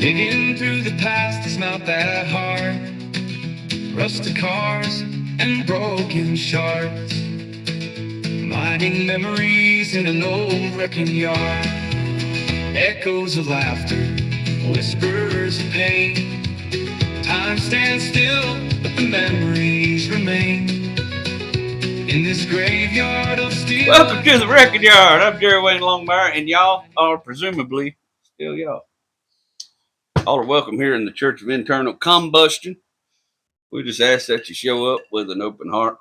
Digging through the past is not that hard. Rusted cars and broken shards, mining memories in an old wrecking yard. Echoes of laughter, whispers of pain. Time stands still, but the memories remain in this graveyard of steel. Welcome to the Wrecking Yard. I'm Jerry Wayne Longmire, and y'all are presumably still y'all. All are welcome here in the Church of Internal Combustion. We just ask that you show up with an open heart.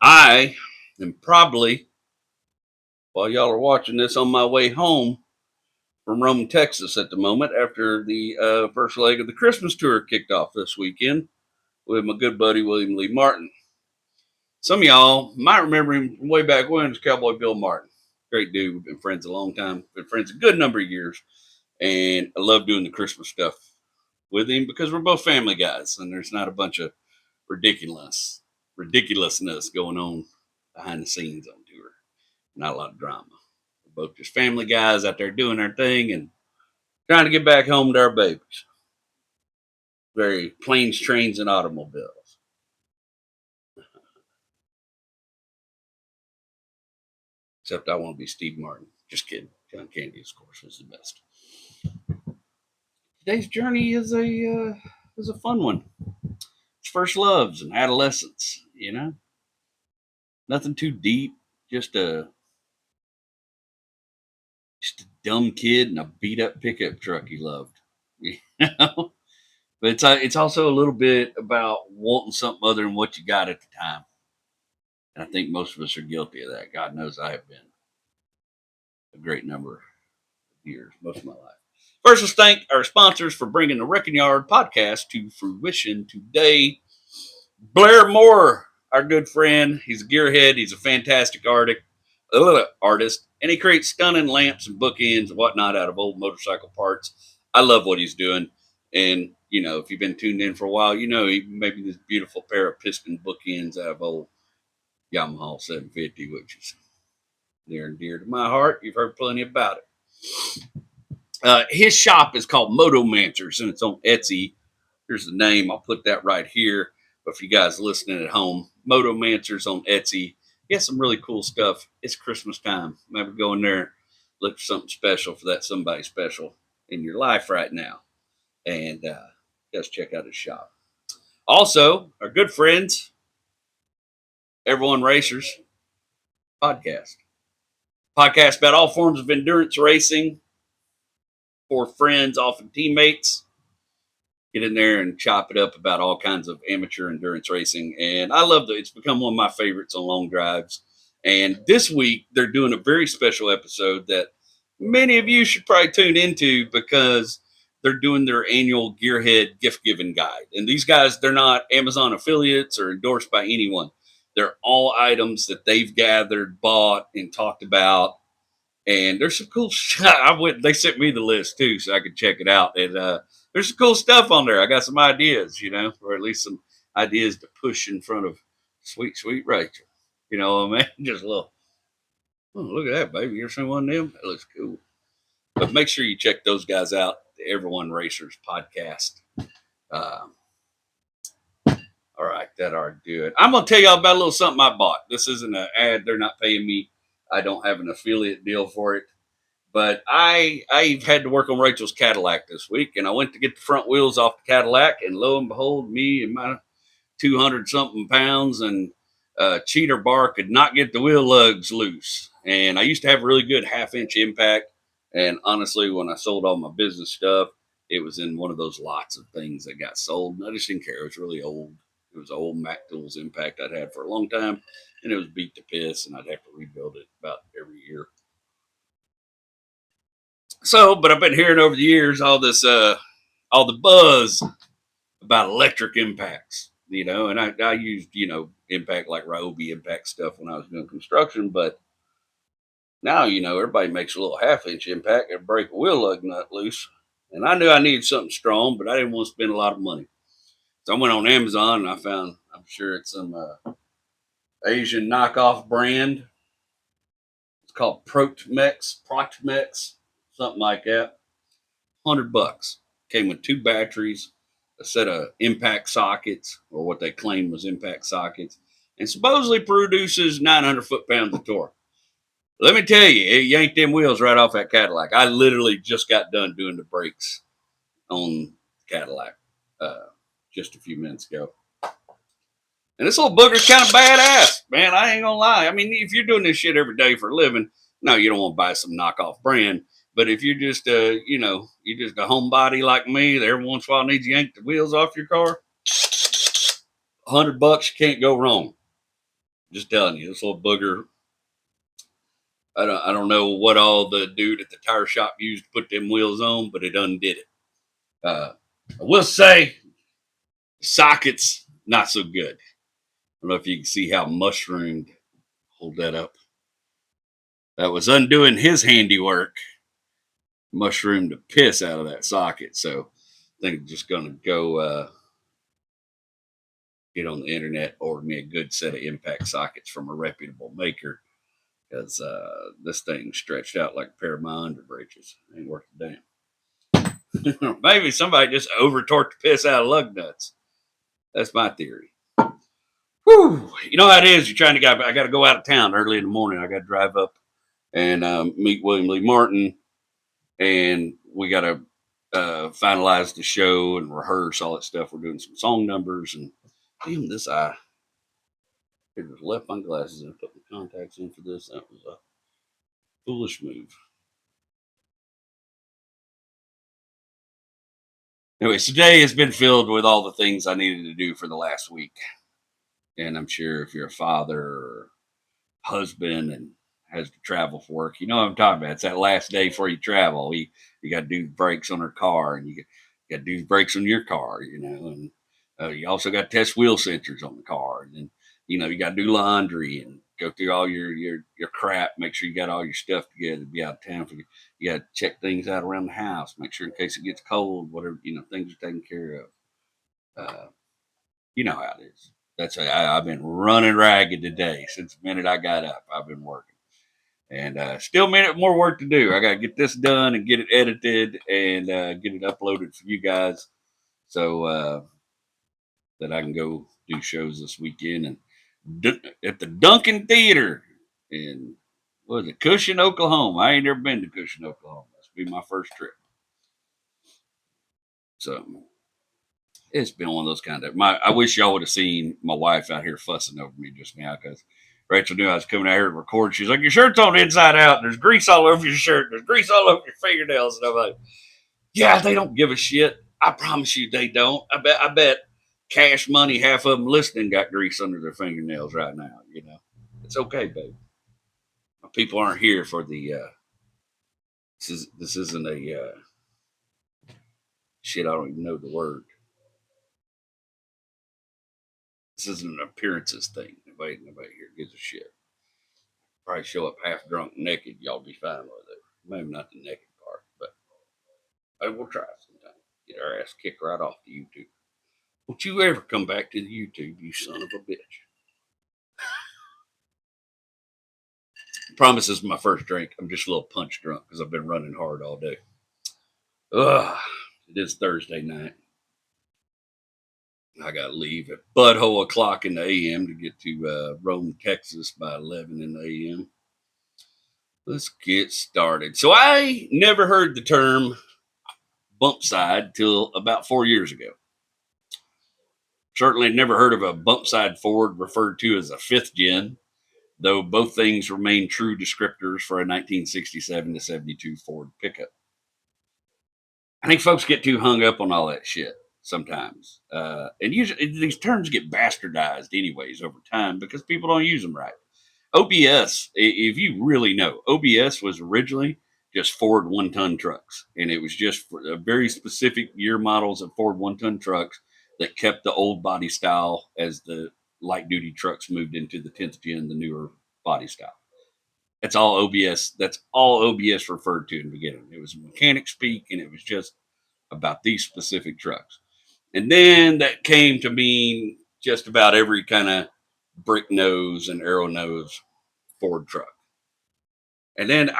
I am probably, while y'all are watching this, on my way home from Rome, Texas at the moment after the first leg of the Christmas tour kicked off this weekend with my good buddy William Lee Martin. Some of y'all might remember him from way back when. It was Cowboy Bill Martin. Great dude. We've been friends a long time. Been friends a good number of years. And I love doing the Christmas stuff with him because we're both family guys and there's not a bunch of ridiculousness going on behind the scenes on tour. Not a lot of drama. We're both just family guys out there doing our thing and trying to get back home to our babies. Very planes, trains, and automobiles. Except I want to be Steve Martin. Just kidding. John Candy, of course, is the best. Today's journey is a fun one. It's first loves and adolescence, you know? Nothing too deep. Just a dumb kid in a beat up pickup truck he loved. You know? But it's also a little bit about wanting something other than what you got at the time. And I think most of us are guilty of that. God knows I have been a great number of years, most of my life. First, let's thank our sponsors for bringing the Wrecking Yard podcast to fruition today. Blair Moore, our good friend. He's a gearhead. He's a fantastic artist, and he creates stunning lamps and bookends and whatnot out of old motorcycle parts. I love what he's doing. And, you know, if you've been tuned in for a while, you know he made me this beautiful pair of piston bookends out of old Yamaha 750, which is near and dear to my heart. You've heard plenty about it. His shop is called Motomancers, and it's on Etsy. Here's the name. I'll put that right here. But for you guys listening at home, Motomancers on Etsy. He has some really cool stuff. It's Christmas time. Maybe go in there, look for something special for that somebody special in your life right now. And just check out his shop. Also, our good friends, Everyone Racers podcast. Podcast about all forms of endurance racing for friends, often teammates. Get in there and chop it up about all kinds of amateur endurance racing. And I love it. It's become one of my favorites on long drives. And this week, they're doing a very special episode that many of you should probably tune into because they're doing their annual Gearhead gift giving guide. And these guys, they're not Amazon affiliates or endorsed by anyone. They're all items that they've gathered, bought, and talked about. And there's some cool stuff. They sent me the list too, so I could check it out. And there's some cool stuff on there. I got some ideas, you know, or at least some ideas to push in front of sweet, sweet Rachel. You know what I mean? Just a little, oh, look at that, baby. You ever seen one of them? That looks cool. But make sure you check those guys out, the Everyone Racers podcast. All right, that ought to do it. I'm going to tell y'all about a little something I bought. This isn't an ad. They're not paying me. I don't have an affiliate deal for it. But I had to work on Rachel's Cadillac this week, and I went to get the front wheels off the Cadillac, and lo and behold, me and my 200-something pounds and cheater bar could not get the wheel lugs loose. And I used to have a really good half-inch impact, and honestly, when I sold all my business stuff, it was in one of those lots of things that got sold, and I just didn't care. It was really old. It was an old Mac Tools impact I'd had for a long time, and it was beat to piss, and I'd have to rebuild it about every year. So, but I've been hearing over the years all the buzz about electric impacts, you know, and I used, you know, impact like Ryobi impact stuff when I was doing construction, but now, you know, everybody makes a little half-inch impact and break a wheel lug nut loose. And I knew I needed something strong, but I didn't want to spend a lot of money. So I went on Amazon and I found, I'm sure it's some Asian knockoff brand. It's called Protmex. something like that. $100. Came with 2 batteries, a set of impact sockets, or what they claim was impact sockets, and supposedly produces 900 foot-pounds of torque. Let me tell you, it yanked them wheels right off that Cadillac. I literally just got done doing the brakes on Cadillac uh, just a few minutes ago. And this little booger's kind of badass, man. I ain't gonna lie. I mean, if you're doing this shit every day for a living, no, you don't want to buy some knockoff brand. But if you're just, you're just a homebody like me that every once in a while needs to yank the wheels off your car, $100, you can't go wrong. Just telling you, this little booger. I don't know what all the dude at the tire shop used to put them wheels on, but it undid it. I will say, sockets not so good. I don't know if you can see how mushroomed. Hold that up. That was undoing his handiwork. Mushroomed the piss out of that socket. So I think I'm just gonna go get on the internet, order me a good set of impact sockets from a reputable maker, because this thing stretched out like a pair of my underbreeches. Ain't worth a damn. Maybe somebody just over torqued the piss out of lug nuts. That's my theory. Whew. You know how it is. You're trying to I got to go out of town early in the morning. I got to drive up and meet William Lee Martin, and we got to finalize the show and rehearse all that stuff. We're doing some song numbers, and even this eye. I just left my glasses and put my contacts in for this. That was a foolish move. Anyway, today has been filled with all the things I needed to do for the last week. And I'm sure if you're a father or husband and has to travel for work, you know what I'm talking about. It's that last day before you travel. You got to do brakes on her car, and you got to do brakes on your car, and you also got to test wheel sensors on the car. And then, you got to do laundry and go through all your crap, make sure you got all your stuff together to be out of town. You got to check things out around the house, make sure in case it gets cold, whatever, things are taken care of. You know how it is. I've been running ragged today since the minute I got up. I've been working, and still a minute more work to do. I got to get this done and get it edited and get it uploaded for you guys, so that I can go do shows this weekend and at the Duncan Theater in what was it, Cushion, Oklahoma. I ain't never been to Cushion, Oklahoma. This will be my first trip. So it's been one of those kind of. I wish y'all would have seen my wife out here fussing over me just now, because Rachel knew I was coming out here to record. She's like, "Your shirt's on inside out. And there's grease all over your shirt. There's grease all over your fingernails." And I'm like, "Yeah, they don't give a shit. I promise you, they don't. I bet cash money, half of them listening got grease under their fingernails right now. It's okay, babe. My people aren't here for the. This isn't a shit. I don't even know the word. This isn't an appearances thing. Nobody here gives a shit. Probably show up half drunk, naked. Y'all be fine with it. Maybe not the naked part, but we'll try sometime. Get our ass kicked right off the YouTube. Don't you ever come back to the YouTube, you son of a bitch. I promise this is my first drink. I'm just a little punch drunk because I've been running hard all day. Ugh. It is Thursday night. I got to leave at butthole o'clock in the AM to get to Rome, Texas by 11 in the AM. Let's get started. So I never heard the term bump side till about 4 years ago. Certainly never heard of a bump side Ford referred to as a fifth gen, though both things remain true descriptors for a 1967 to 72 Ford pickup. I think folks get too hung up on all that shit sometimes. And usually these terms get bastardized anyways over time because people don't use them right. OBS, if you really know, OBS was originally just Ford 1-ton trucks. And it was just for a very specific year models of Ford 1-ton trucks that kept the old body style as the light duty trucks moved into the 10th gen, the newer body style. That's all OBS. That's all OBS referred to in the beginning. It was mechanic speak, and it was just about these specific trucks. And then that came to mean just about every kind of brick nose and arrow nose Ford truck. And then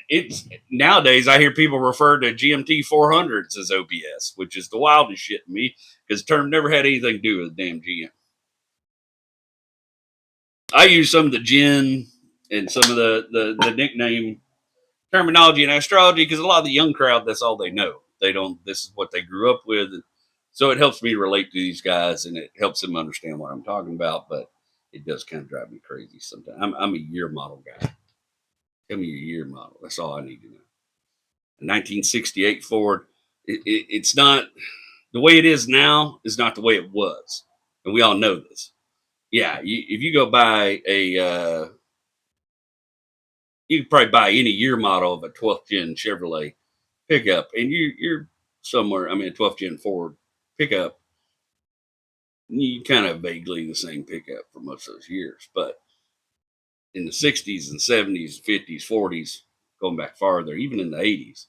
it's nowadays I hear people refer to GMT 400s as OBS, which is the wildest shit to me because the term never had anything to do with the damn GM. I use some of the gin and some of the nickname terminology in astrology because a lot of the young crowd, that's all they know. They don't. This is what they grew up with, and so it helps me relate to these guys, and it helps them understand what I'm talking about. But it does kind of drive me crazy sometimes. I'm a year model guy. Tell me your year model. That's all I need to know. A 1968 Ford. It's not the way it is now. Is not the way it was, and we all know this. Yeah, if you go buy a you can probably buy any year model of a 12th gen Chevrolet pickup, and you're somewhere. I mean, a 12th gen Ford pickup, you kind of vaguely the same pickup for most of those years. But in the 60s and 70s, 50s, 40s, going back farther, even in the 80s,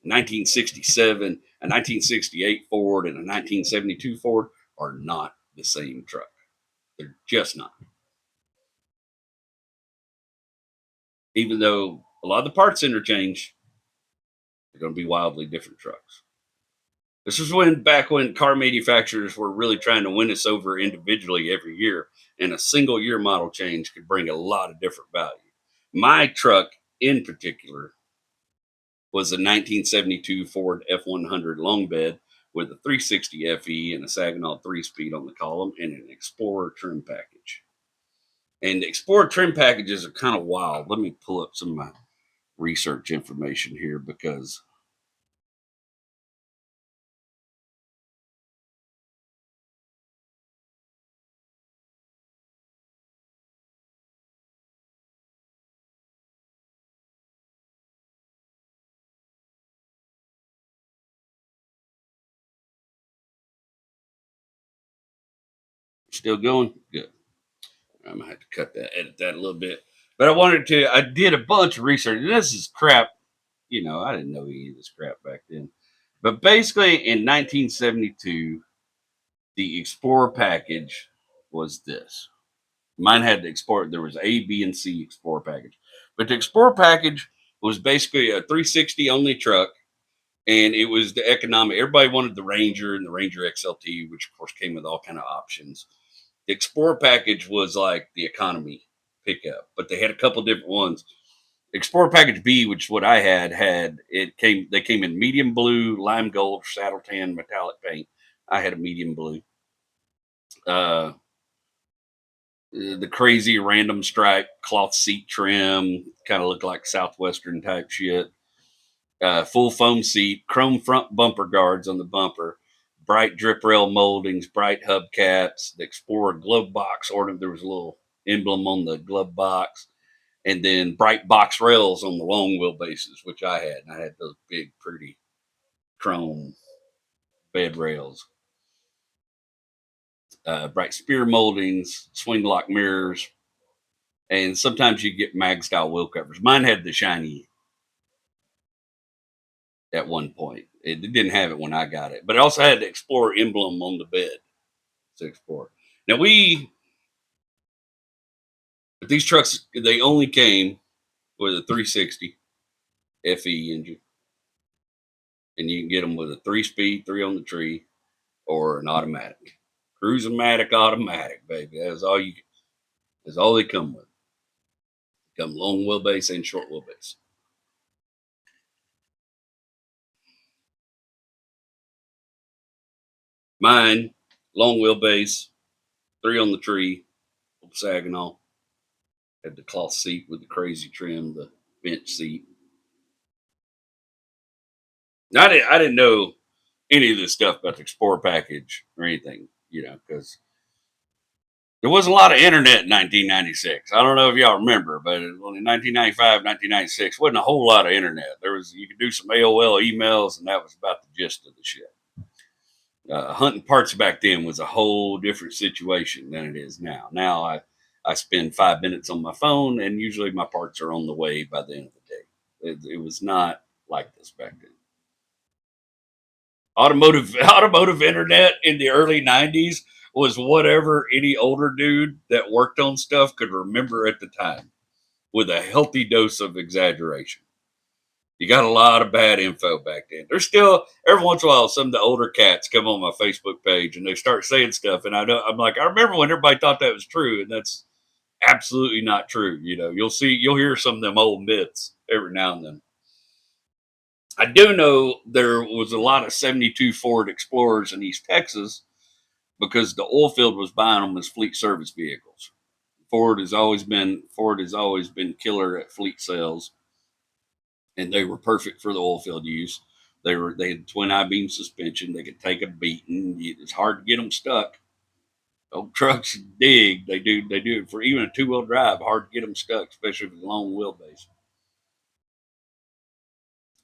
1967, a 1968 Ford, and a 1972 Ford are not the same truck. They're just not. Even though a lot of the parts interchange, they're going to be wildly different trucks. This is back when car manufacturers were really trying to win us over individually every year, and a single year model change could bring a lot of different value. My truck in particular was a 1972 Ford F100 long bed with a 360 FE and a Saginaw 3-speed on the column and an Explorer trim package. And the Explorer trim packages are kind of wild. Let me pull up some of my research information here because still going good. I'm gonna have to edit that a little bit. But I did a bunch of research. And this is crap. I didn't know any of this crap back then. But basically, in 1972, the Explorer package was this. Mine had the Explorer. There was A, B, and C Explorer package. But the Explorer package was basically a 360 only truck. And it was the economic. Everybody wanted the Ranger and the Ranger XLT, which of course came with all kind of options. The Explorer package was like the economy pickup, but they had a couple different ones. Explorer package B, which is what I had it came. They came in medium blue, lime gold, saddle tan, metallic paint. I had a medium blue. Uh, the crazy random stripe cloth seat trim, kind of looked like Southwestern type shit. Full foam seat, chrome front bumper guards on the bumper, bright drip rail moldings, bright hubcaps, the Explorer glove box ordered. There was a little emblem on the glove box, and then bright box rails on the long wheelbases, which I had. And I had those big, pretty chrome bed rails, bright spear moldings, swing lock mirrors, and sometimes you get mag style wheel covers. Mine had the shiny at one point. It didn't have it when I got it, but it also had the Explorer emblem on the bed. To Explorer. Now these trucks, they only came with a 360 FE engine, and you can get them with a 3-speed, 3 on the tree, or an automatic, cruise-o-matic automatic, baby. That's all you. That's all they come with. They come long wheelbase and short wheelbase. Mine, long wheelbase, 3 on the tree, Saginaw. Had the cloth seat with the crazy trim, the bench seat. Now, I didn't know any of this stuff about the Explorer package or anything, because there wasn't a lot of internet in 1996. I don't know if y'all remember, but in 1995, 1996, wasn't a whole lot of internet. You could do some AOL emails, and that was about the gist of the shit. Hunting parts back then was a whole different situation than it is now. Now I spend 5 minutes on my phone, and usually my parts are on the way by the end of the day. It was not like this back then. Automotive internet in the early 90s was whatever any older dude that worked on stuff could remember at the time. with a healthy dose of exaggeration. You got a lot of bad info back then. There's still every once in a while some of the older cats come on my Facebook page and they start saying stuff, and I'm like, I remember when everybody thought that was true, and that's absolutely not true. You'll hear some of them old myths every now and then. I do know there was a lot of 72 Ford Explorers in East Texas because the oil field was buying them as fleet service vehicles. Ford has always been killer at fleet sales, and they were perfect for the oil field use. They had twin I-beam suspension. They could take a beating. It's hard to get them stuck. Old trucks dig. They do it for even a two-wheel drive. Hard to get them stuck, especially with a long wheelbase.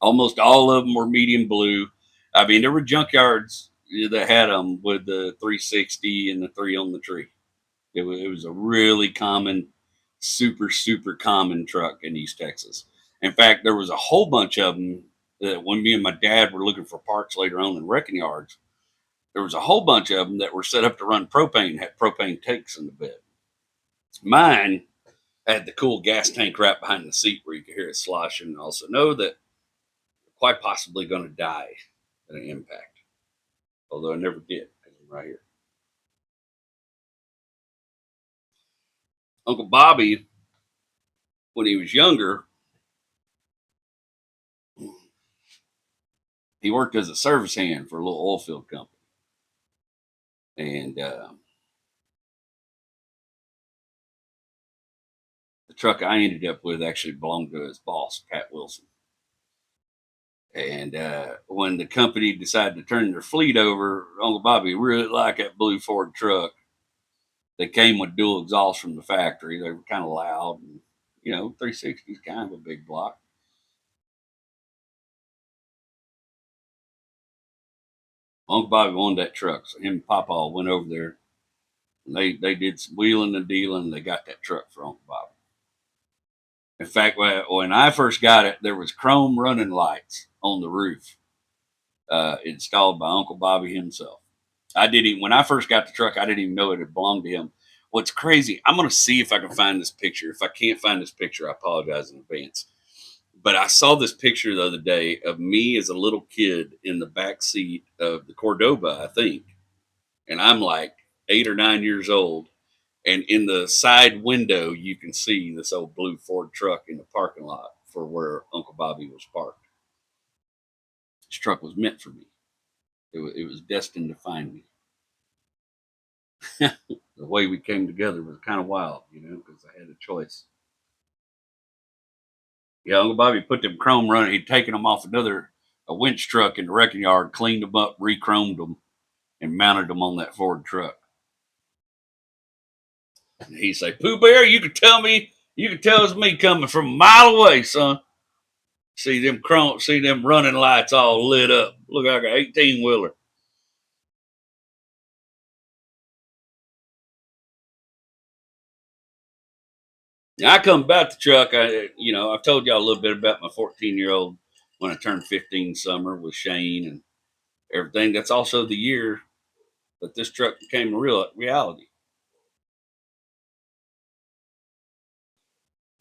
Almost all of them were medium blue. I mean, there were junkyards that had them with the 360 and the three on the tree. It was a really common, super, super common truck in East Texas. In fact, there was a whole bunch of them that when me and my dad were looking for parts later on in wrecking yards, there was a whole bunch of them that were set up to run propane, had propane tanks in the bed. Mine had the cool gas tank right behind the seat where you could hear it sloshing, and also know that quite possibly going to die at an impact. Although I never did, because I'm right here. Uncle Bobby, when he was younger, he worked as a service hand for a little oil field company. And the truck I ended up with actually belonged to his boss, Pat Wilson. And when the company decided to turn their fleet over, Uncle Bobby really liked that blue Ford truck. They came with dual exhaust from the factory. They were kind of loud. And, 360 is kind of a big block. Uncle Bobby wanted that truck. So him and Papa went over there. And they did some wheeling and dealing. And they got that truck for Uncle Bobby. In fact, when I first got it, there was chrome running lights on the roof installed by Uncle Bobby himself. When I first got the truck, I didn't even know it had belonged to him. What's crazy, I'm going to see if I can find this picture. If I can't find this picture, I apologize in advance. But I saw this picture the other day of me as a little kid in the back seat of the Cordoba, I think. And I'm like 8 or 9 years old. And in the side window, you can see this old blue Ford truck in the parking lot for where Uncle Bobby was parked. This truck was meant for me. It was destined to find me. The way we came together was kind of wild, because I had a choice. Yeah, Uncle Bobby put them chrome running. He'd taken them off a winch truck in the wrecking yard, cleaned them up, re-chromed them, and mounted them on that Ford truck. And he'd say, "Pooh Bear, you can tell it's me coming from a mile away, son. See them running lights all lit up. Look like an 18-wheeler." Now, I come about the truck. I've told y'all a little bit about my 14-year-old when I turned 15 summer with Shane and everything. That's also the year that this truck became a real reality.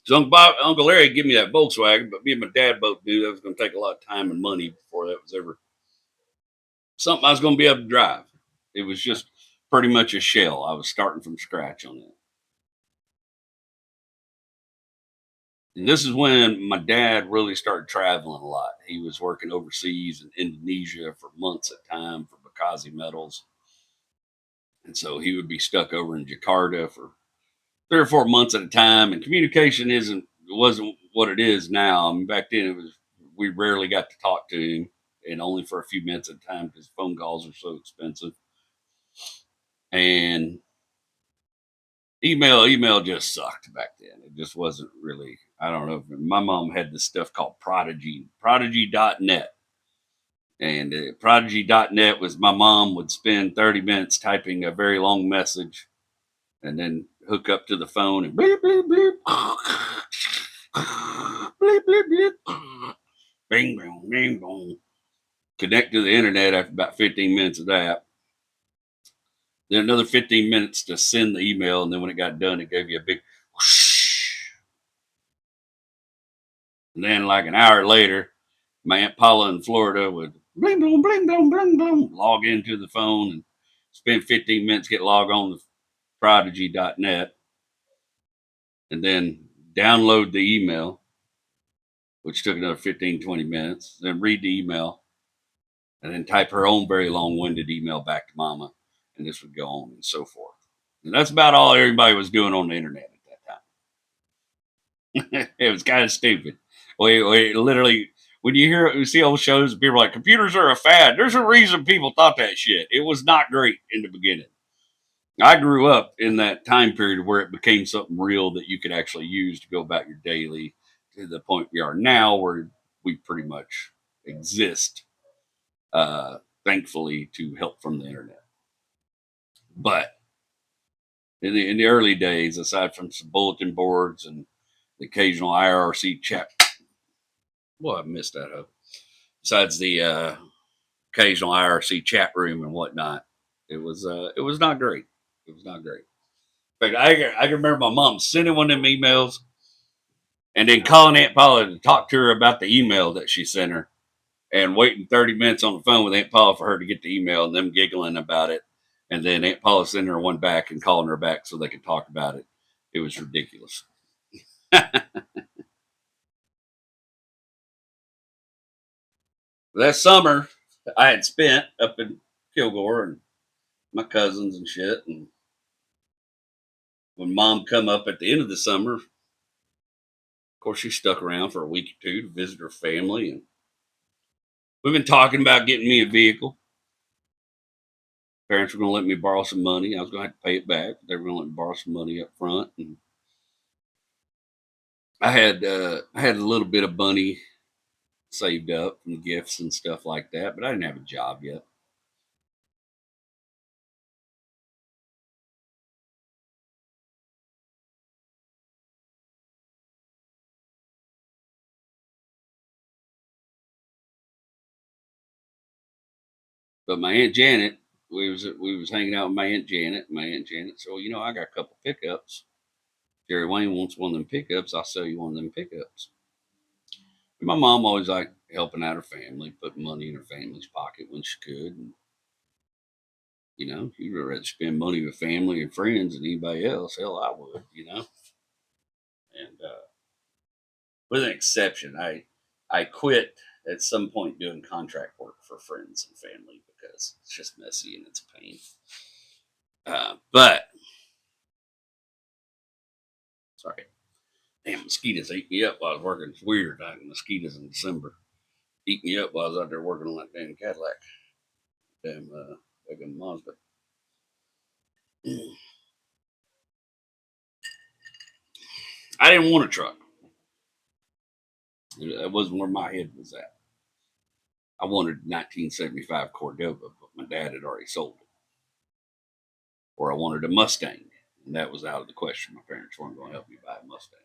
So Uncle Larry gave me that Volkswagen, but me and my dad both knew that was going to take a lot of time and money before that was ever something I was going to be able to drive. It was just pretty much a shell. I was starting from scratch on that. And this is when my dad really started traveling a lot. He was working overseas in Indonesia for months at a time for Bekazi Metals. And so he would be stuck over in Jakarta for 3 or 4 months at a time. And communication wasn't what it is now. I mean, back then we rarely got to talk to him, and only for a few minutes at a time because phone calls are so expensive. And email just sucked back then. It just wasn't really, I don't know. My mom had this stuff called prodigy.net. And prodigy.net was my mom would spend 30 minutes typing a very long message and then hook up to the phone and bleep, bleep, bleep. Bleep, bleep, bleep. Bing, bing, bing, bong. Connect to the internet after about 15 minutes of that. Then another 15 minutes to send the email. And then when it got done, it gave you a big whoosh. And then, like an hour later, my Aunt Paula in Florida would bling, bling, bling, bling, bling, bling, log into the phone and spend 15 minutes, get logged on to prodigy.net, and then download the email, which took another 15, 20 minutes, then read the email, and then type her own very long winded email back to mama. And this would go on and so forth. And that's about all everybody was doing on the internet at that time. It was kind of stupid. We literally, when you see old shows, people are like, computers are a fad. There's a reason people thought that shit. It was not great in the beginning. I grew up in that time period where it became something real that you could actually use to go about your daily, to the point we are now where we pretty much exist, uh, thankfully, to help from the internet. But in the early days, aside from some bulletin boards and the occasional IRC chat, well, I missed that up. Besides the occasional IRC chat room and whatnot, it was not great. It was not great. In fact, I can remember my mom sending one of them emails and then calling Aunt Paula to talk to her about the email that she sent her, and waiting 30 minutes on the phone with Aunt Paula for her to get the email, and them giggling about it, and then Aunt Paula sending her one back and calling her back so they could talk about it. It was ridiculous. That summer, I had spent up in Kilgore and my cousins and shit, and when Mom come up at the end of the summer, of course she stuck around for a week or two to visit her family, and we've been talking about getting me a vehicle. Parents were going to let me borrow some money. I was going to have to pay it back. They were going to let me borrow some money up front, and I had a little bit of money saved up from gifts and stuff like that, but I didn't have a job yet. But my Aunt Janet, we was hanging out with my Aunt Janet. My Aunt Janet said, "Well, I got a couple pickups. Jerry Wayne wants one of them pickups. I'll sell you one of them pickups." My mom always liked helping out her family, putting money in her family's pocket when she could. And, you'd rather spend money with family and friends than anybody else. Hell, I would. And with an exception, I quit at some point doing contract work for friends and family because it's just messy and it's a pain. But sorry, damn mosquitoes ate me up while I was working. It's weird. Like mosquitoes in December eat me up while I was out there working on that damn Cadillac, damn Mazda. I didn't want a truck. That wasn't where my head was at. I wanted 1975 Cordova, but my dad had already sold it. Or I wanted a Mustang, and that was out of the question. My parents weren't going to help me buy a Mustang.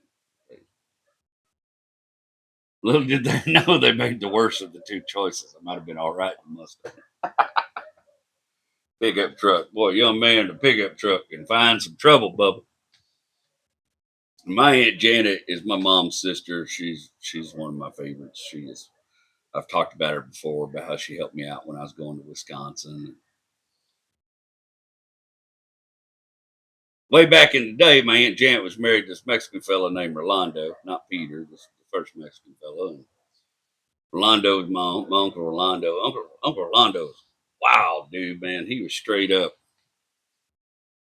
Little did they know they made the worst of the two choices. I might have been all right with Mustang. Pickup truck. Boy, young man in a pickup truck can find some trouble, Bubba. My Aunt Janet is my mom's sister. She's one of my favorites. She is. I've talked about her before about how she helped me out when I was going to Wisconsin. Way back in the day, my Aunt Janet was married to this Mexican fellow named Rolando, not Peter, this the first Mexican fellow. And Rolando was my uncle Rolando. Uncle Rolando was wild dude, man. He was straight up.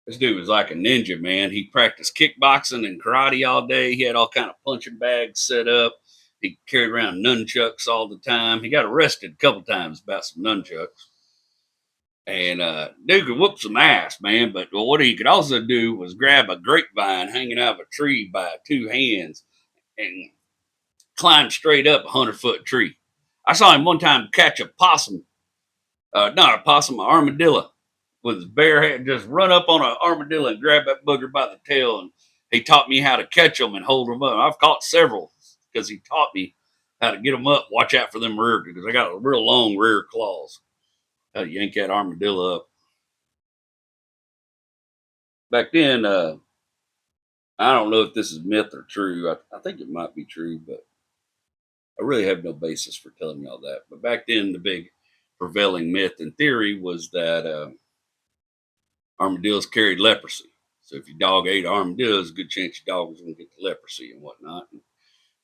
This dude was like a ninja, man. He practiced kickboxing and karate all day. He had all kind of punching bags set up. He carried around nunchucks all the time. He got arrested a couple times about some nunchucks. And dude could whoop some ass, man. But what he could also do was grab a grapevine hanging out of a tree by two hands and climb straight up a 100-foot tree. I saw him one time catch a possum, not a possum, an armadillo, with his bare hand, just run up on an armadillo and grab that booger by the tail. And he taught me how to catch them and hold them up. I've caught several because he taught me how to get them up. Watch out for them rear because they got a real long rear claws. How to yank that armadillo up. Back then, I don't know if this is myth or true. I think it might be true, but I really have no basis for telling you all that. But back then, the big prevailing myth and theory was that armadillos carried leprosy. So if your dog ate armadillos, a good chance your dog was going to get the leprosy and whatnot. And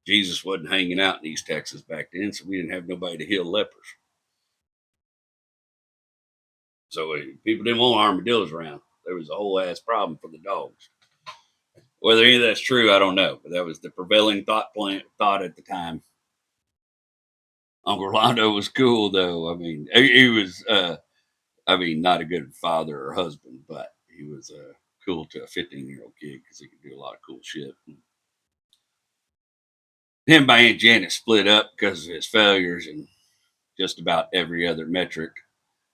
Jesus wasn't hanging out in East Texas back then, so we didn't have nobody to heal lepers. So people didn't want armadillos around. There was a whole ass problem for the dogs. Whether any of that's true, I don't know, but that was the prevailing thought at the time. Uncle Rondo was cool, though. I mean, he was, not a good father or husband, but he was cool to a 15-year-old kid because he could do a lot of cool shit. Him and Aunt Janet split up because of his failures in just about every other metric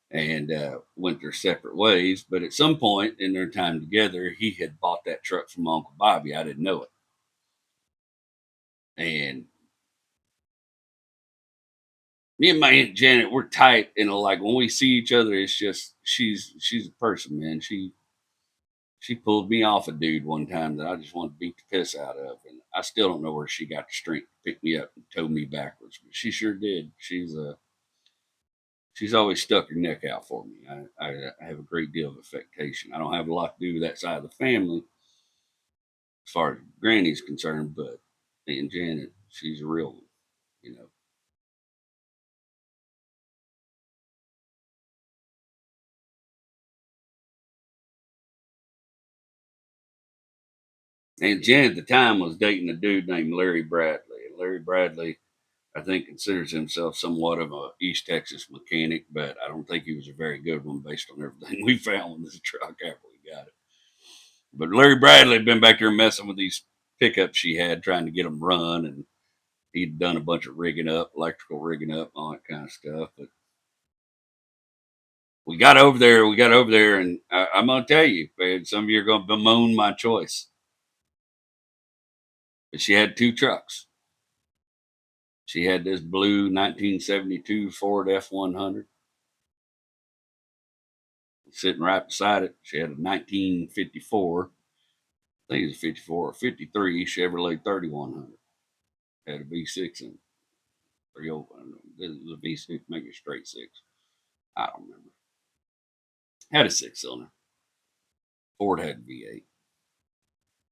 and went their separate ways. But at some point in their time together, he had bought that truck from Uncle Bobby. I didn't know it. And me and my Aunt Janet, we're tight. And like when we see each other, it's just she's a person, man. She pulled me off a dude one time that I just wanted to beat the piss out of. And I still don't know where she got the strength to pick me up and tow me backwards, but she sure did. She's always stuck her neck out for me. I have a great deal of affectation. I don't have a lot to do with that side of the family as far as Granny's concerned, but Aunt Janet, she's a real one, you know. Aunt Janet at the time was dating a dude named Larry Bradley. And Larry Bradley, I think, considers himself somewhat of a East Texas mechanic, but I don't think he was a very good one based on everything we found with this truck after we got it. But Larry Bradley had been back there messing with these pickups she had, trying to get them run, and he'd done a bunch of rigging up, electrical rigging up, all that kind of stuff. But we got over there, and I'm gonna tell you, man, some of you are gonna bemoan my choice. But she had two trucks. She had this blue 1972 Ford F100 sitting right beside it. She had a 1954, I think it was a 54 or 53 Chevrolet 3100. Had a V6 in it. 30, this was a V6, maybe a straight six. I don't remember. Had a six cylinder. Ford had a V8.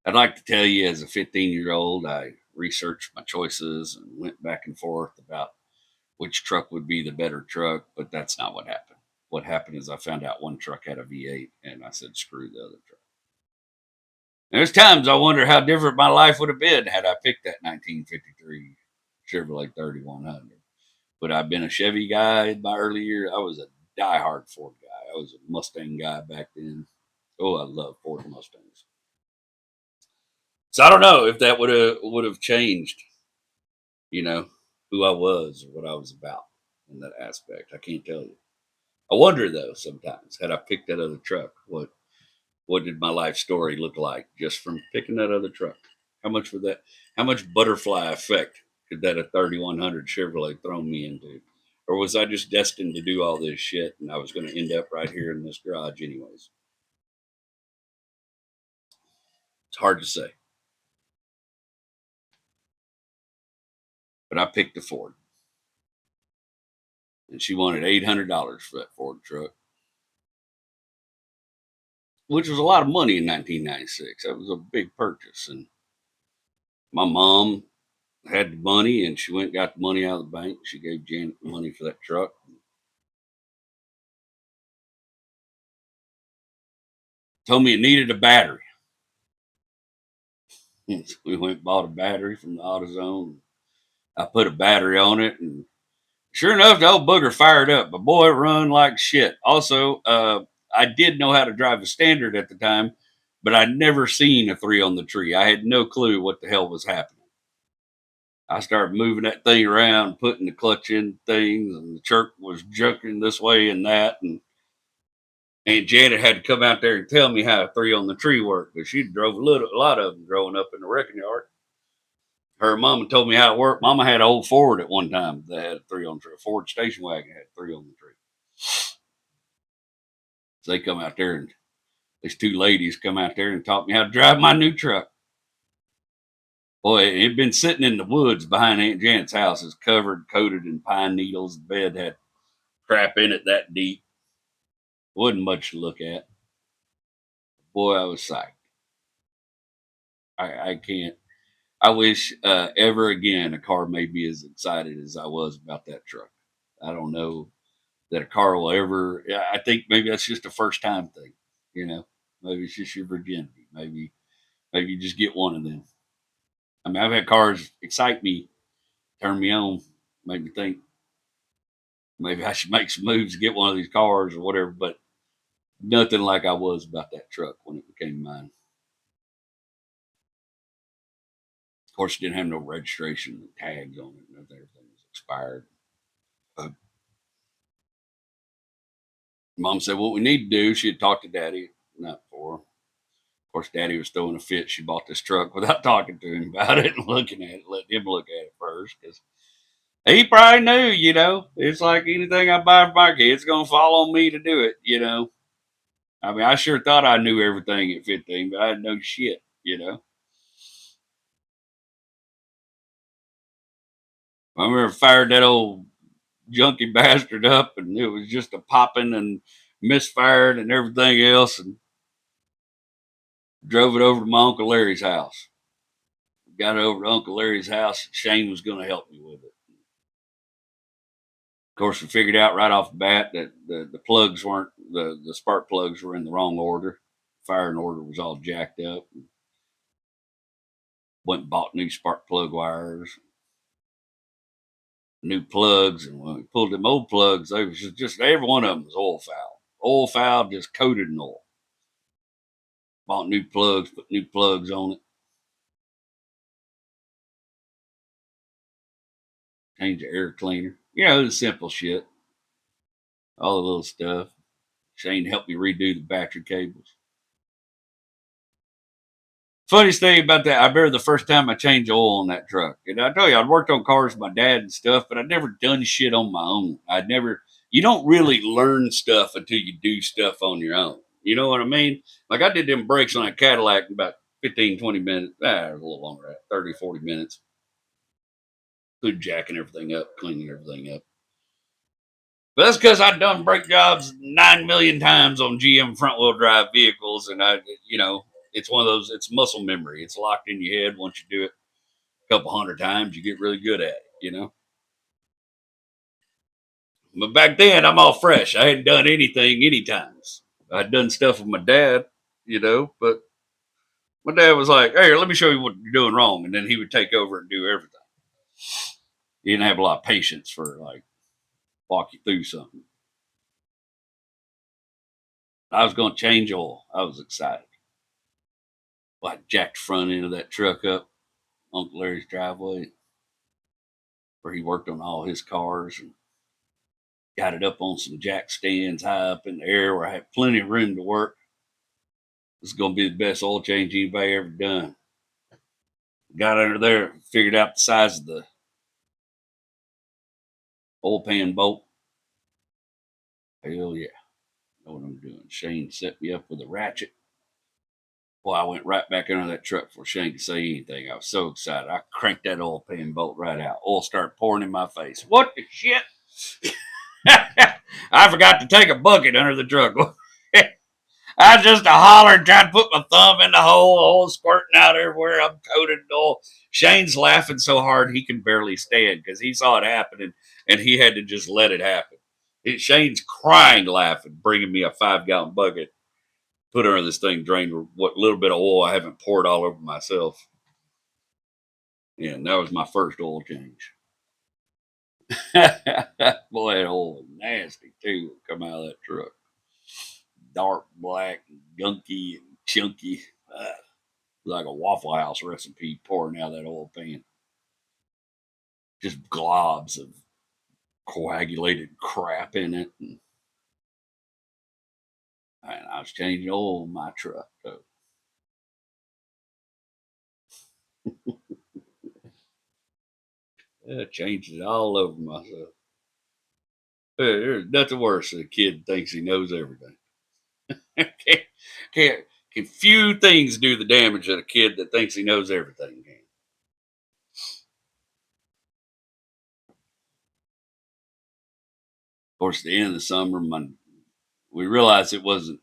I'd like to tell you, as a 15-year-old, I researched my choices and went back and forth about which truck would be the better truck, but that's not what happened. What happened is I found out one truck had a V8, and I said, screw the other truck. There's times I wonder how different my life would have been had I picked that 1953 Chevrolet 3100. But I've been a Chevy guy in my early years. I was a diehard Ford guy. I was a Mustang guy back then. Oh, I love Ford Mustangs. So I don't know if that would have changed, you know, who I was or what I was about in that aspect. I can't tell you. I wonder though sometimes had I picked that other truck, what did my life story look like just from picking that other truck? How much would that? How much butterfly effect could that a 3100 Chevrolet throw me into? Or was I just destined to do all this shit and I was going to end up right here in this garage anyways? It's hard to say. But I picked the Ford. And she wanted $800 for that Ford truck, which was a lot of money in 1996. That was a big purchase. And my mom had the money and she went and got the money out of the bank. She gave Janet the money for that truck. Told me it needed a battery. So we went and bought a battery from the AutoZone. I put a battery on it, and sure enough, the old booger fired up. But boy, it run like shit. Also, I did know how to drive a standard at the time, but I'd never seen a three on the tree. I had no clue what the hell was happening. I started moving that thing around, putting the clutch in things, and the jerk was jerking this way and that. And Aunt Janet had to come out there and tell me how a three on the tree worked because she drove a lot of them growing up in the wrecking yard. Her mama told me how it worked. Mama had an old Ford at one time that had a three on the tree. A Ford station wagon had three on the tree. So they come out there and these two ladies come out there and taught me how to drive my new truck. Boy, it'd been sitting in the woods behind Aunt Janet's house. It's coated in pine needles. The bed had crap in it that deep. Wasn't much to look at. Boy, I was psyched. I can't. I wish ever again a car made me as excited as I was about that truck. I don't know that a car will ever. Yeah, I think maybe that's just a first time thing. You know, maybe it's just your virginity. Maybe you just get one of them. I mean, I've had cars excite me, turn me on, make me think maybe I should make some moves to get one of these cars or whatever. But nothing like I was about that truck when it became mine. Of course, it didn't have no registration tags on it. Everything was expired. Uh, Mom said, "What we need to do," she had talked to Daddy, not for. Of course, Daddy was throwing a fit. She bought this truck without talking to him about it and looking at it, letting him look at it first, because he probably knew, it's like anything I buy for my kids, it's going to fall on me to do it. I mean, I sure thought I knew everything at 15, but I didn't know shit. I remember fired that old junky bastard up, and it was just a popping and misfired and everything else, and drove it over to my Uncle Larry's house. Got it over to Uncle Larry's house. Shane was going to help me with it. Of course, we figured out right off the bat that the plugs weren't, the spark plugs were in the wrong order. Firing order was all jacked up. Went and bought new spark plug wires, new plugs, and when we pulled them old plugs, they was just every one of them was oil foul. Oil foul, just coated in oil. Bought new plugs, put new plugs on it, changed the air cleaner. The simple shit, all the little stuff. Shane helped me redo the battery cables. Funniest thing about that, I remember the first time I changed oil on that truck. And I tell you, I'd worked on cars with my dad and stuff, but I'd never done shit on my own. You don't really learn stuff until you do stuff on your own. You know what I mean? Like I did them brakes on a Cadillac in about 15, 20 minutes. A little longer, 30, 40 minutes. Good jacking everything up, cleaning everything up. But that's because I've done brake jobs 9 million times on GM front wheel drive vehicles. And it's one of those, it's muscle memory. It's locked in your head. Once you do it a couple hundred times, you get really good at it. But back then, I'm all fresh. I hadn't done anything any times. I'd done stuff with my dad, but my dad was like, "Hey, let me show you what you're doing wrong." And then he would take over and do everything. He didn't have a lot of patience for like walk you through something. I was going to change oil. I was excited. Well, I jacked the front end of that truck up Uncle Larry's driveway where he worked on all his cars and got it up on some jack stands high up in the air where I had plenty of room to work. This is going to be the best oil change anybody ever done. Got under there, figured out the size of the oil pan bolt. Hell yeah, know what I'm doing. Shane set me up with a ratchet. Well, I went right back under that truck before Shane could say anything. I was so excited. I cranked that oil pan bolt right out. Oil started pouring in my face. What the shit? I forgot to take a bucket under the truck. I just hollered, trying to put my thumb in the hole, oil squirting out everywhere. I'm coated in oil. Shane's laughing so hard he can barely stand because he saw it happening and he had to just let it happen. Shane's crying, laughing, bringing me a 5-gallon bucket, put under this thing, drained what little bit of oil I haven't poured all over myself. Yeah, and that was my first oil change. Boy, that oil was nasty too. Come out of that truck, dark black, gunky, and chunky. Like a Waffle House recipe pouring out of that oil pan. Just globs of coagulated crap in it. And I was changing oil in my truck. So I changed it all over myself. There's nothing worse than a kid thinks he knows everything. can't, can't, can few things do the damage that a kid that thinks he knows everything can. course, at the end of the summer, we realized it wasn't.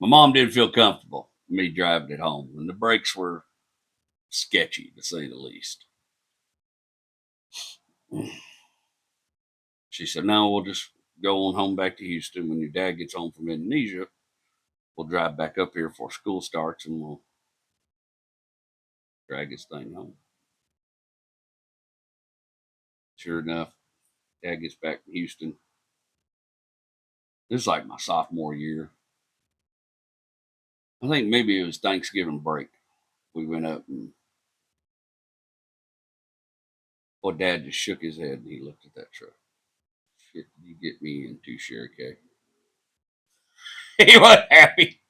My mom didn't feel comfortable me driving it home, and the brakes were sketchy to say the least. She said, "No, we'll just go on home back to Houston. When your dad gets home from Indonesia, we'll drive back up here before school starts, and we'll drag his thing home." Sure enough, dad gets back to Houston. This is like my sophomore year. I think maybe it was Thanksgiving break. We went up and well, dad just shook his head and he looked at that truck. Shit, did you get me into, Sherry K? He wasn't happy.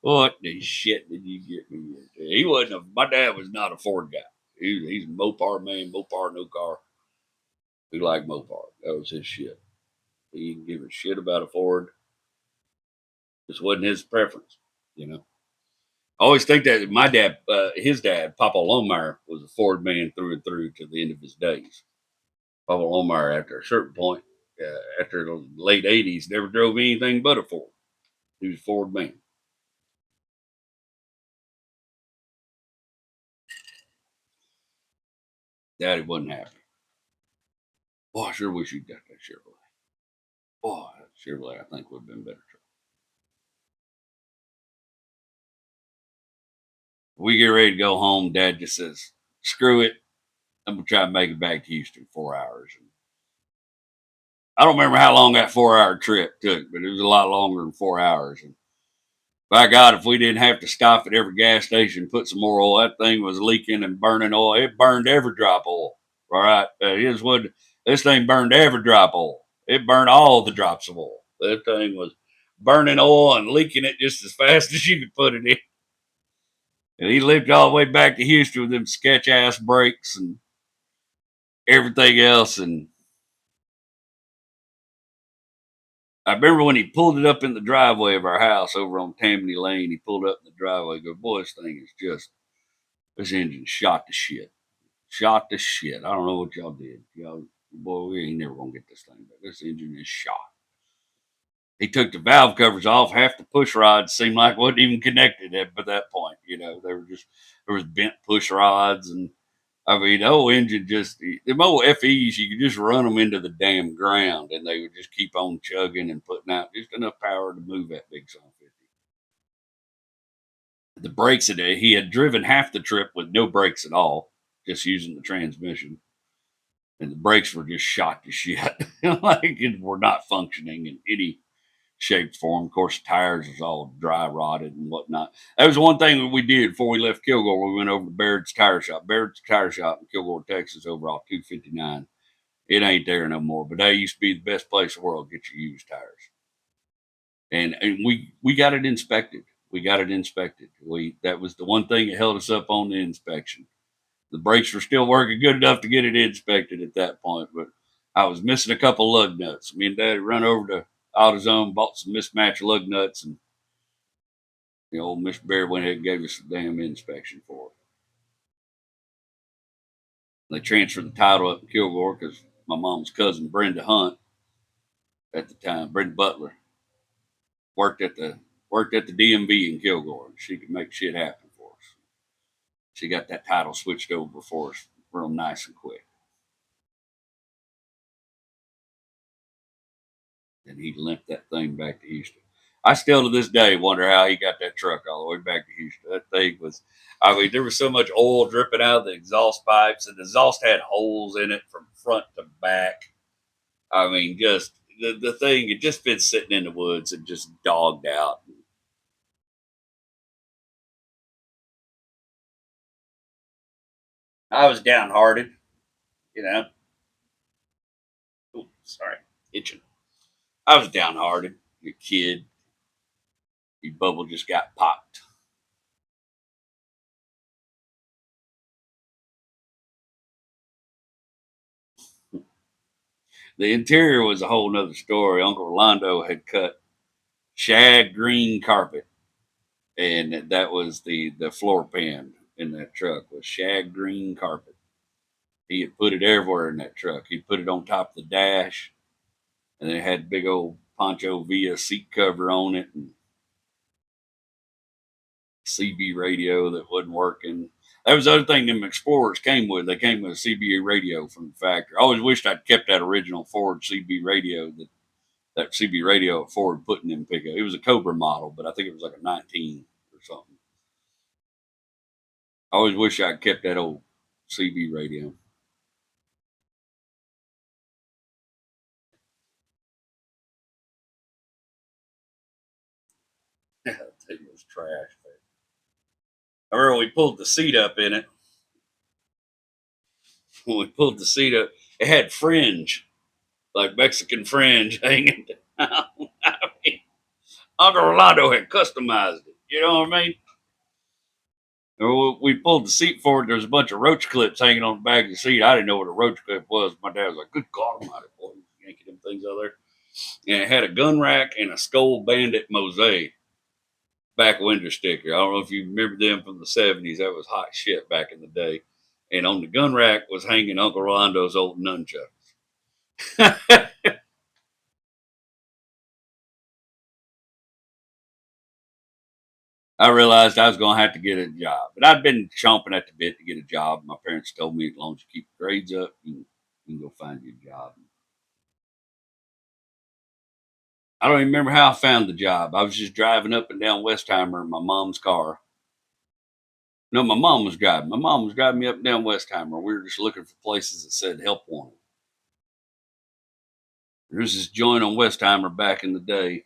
What the shit did you get me into? He wasn't my dad was not a Ford guy. He's a Mopar man, Mopar, no car. He liked Mopar. That was his shit. He didn't give a shit about a Ford. This wasn't his preference, you know. I always think that my dad, his dad, Papa Lomeyer, was a Ford man through and through to the end of his days. Papa Lomeyer, after a certain point, after the late 80s, never drove anything but a Ford. He was a Ford man. Daddy wasn't happy. Boy, I sure wish you'd got that Chevrolet. Boy, that Chevrolet, I think, would have been better. We get ready to go home. Dad just says, "Screw it. I'm going to try to make it back to Houston 4 hours." And I don't remember how long that 4 hour trip took, but it was a lot longer than 4 hours. And by God, if we didn't have to stop at every gas station, put some more oil, that thing was leaking and burning oil. It burned every drop of oil. All right. This thing burned every drop of oil. It burned all the drops of oil. That thing was burning oil and leaking it just as fast as you could put it in. And he lived all the way back to Houston with them sketch ass brakes and everything else. And I remember when he pulled it up in the driveway of our house over on Tammany Lane, he pulled up in the driveway and go, "Boy, this thing is just, this engine shot to shit. Shot to shit. I don't know what y'all did. Y'all, boy, we ain't never gonna get this thing back. This engine is shot." He took the valve covers off. Half the push rods seemed like wasn't even connected at that point. You know, they were just, there was bent push rods. And I mean, the old engine just, the old FEs, you could just run them into the damn ground and they would just keep on chugging and putting out just enough power to move that big son of 50. The brakes today, he had driven half the trip with no brakes at all, just using the transmission. And the brakes were just shot to shit. Like it were not functioning in any shape, form. Of course, the tires was all dry rotted and whatnot. That was one thing that we did before we left Kilgore. We went over to Baird's Tire Shop. Baird's Tire Shop in Kilgore, Texas, over off 259. It ain't there no more, but that used to be the best place in the world to get your used tires. And we got it inspected. We got it inspected. That was the one thing that held us up on the inspection. The brakes were still working good enough to get it inspected at that point, but I was missing a couple lug nuts. Me and Dad run over to AutoZone, bought some mismatched lug nuts, and the old Mr. Bear went ahead and gave us a damn inspection for it. They transferred the title up in Kilgore because my mom's cousin Brenda Hunt at the time, Brenda Butler, worked at the DMV in Kilgore. And she could make shit happen for us. She got that title switched over for us real nice and quick. And he limped that thing back to Houston. I still to this day wonder how he got that truck all the way back to Houston. That thing was, I mean, there was so much oil dripping out of the exhaust pipes, and the exhaust had holes in it from front to back. I mean, just the thing had just been sitting in the woods and just dogged out. I was downhearted, you know. Ooh, sorry, itching. I was downhearted. Your kid, your bubble just got popped. The interior was a whole nother story. Uncle Rolando had cut shag green carpet, and that was the floor pan in that truck was shag green carpet. He had put it everywhere in that truck. He put it on top of the dash, and then it had big old Pancho Villa seat cover on it, and CB radio that wasn't working. That was the other thing them Explorers came with. They came with a CB radio from the factory. I always wished I'd kept that original Ford CB radio that CB radio at Ford put in them pickup. It was a Cobra model, but I think it was like a 19 or something. I always wish I'd kept that old CB radio. That thing was trash. I remember we pulled the seat up in it. When we pulled the seat up, it had fringe, like Mexican fringe hanging down. I mean, Uncle Rolando had customized it. You know what I mean? We pulled the seat forward. There was a bunch of roach clips hanging on the back of the seat. I didn't know what a roach clip was. My dad was like, "Good God Almighty, boy, yanking them things out there." And it had a gun rack and a Skull Bandit mosaic back window sticker. I don't know if you remember them from the '70s. That was hot shit back in the day. And on the gun rack was hanging Uncle Rolando's old nunchucks. I realized I was going to have to get a job. But I'd been chomping at the bit to get a job. My parents told me as long as you keep your grades up, you can go find you a job. I don't even remember how I found the job. I was just driving up and down Westheimer in my mom's car. No, my mom was driving. My mom was driving me up and down Westheimer. We were just looking for places that said help wanted. There was this joint on Westheimer back in the day.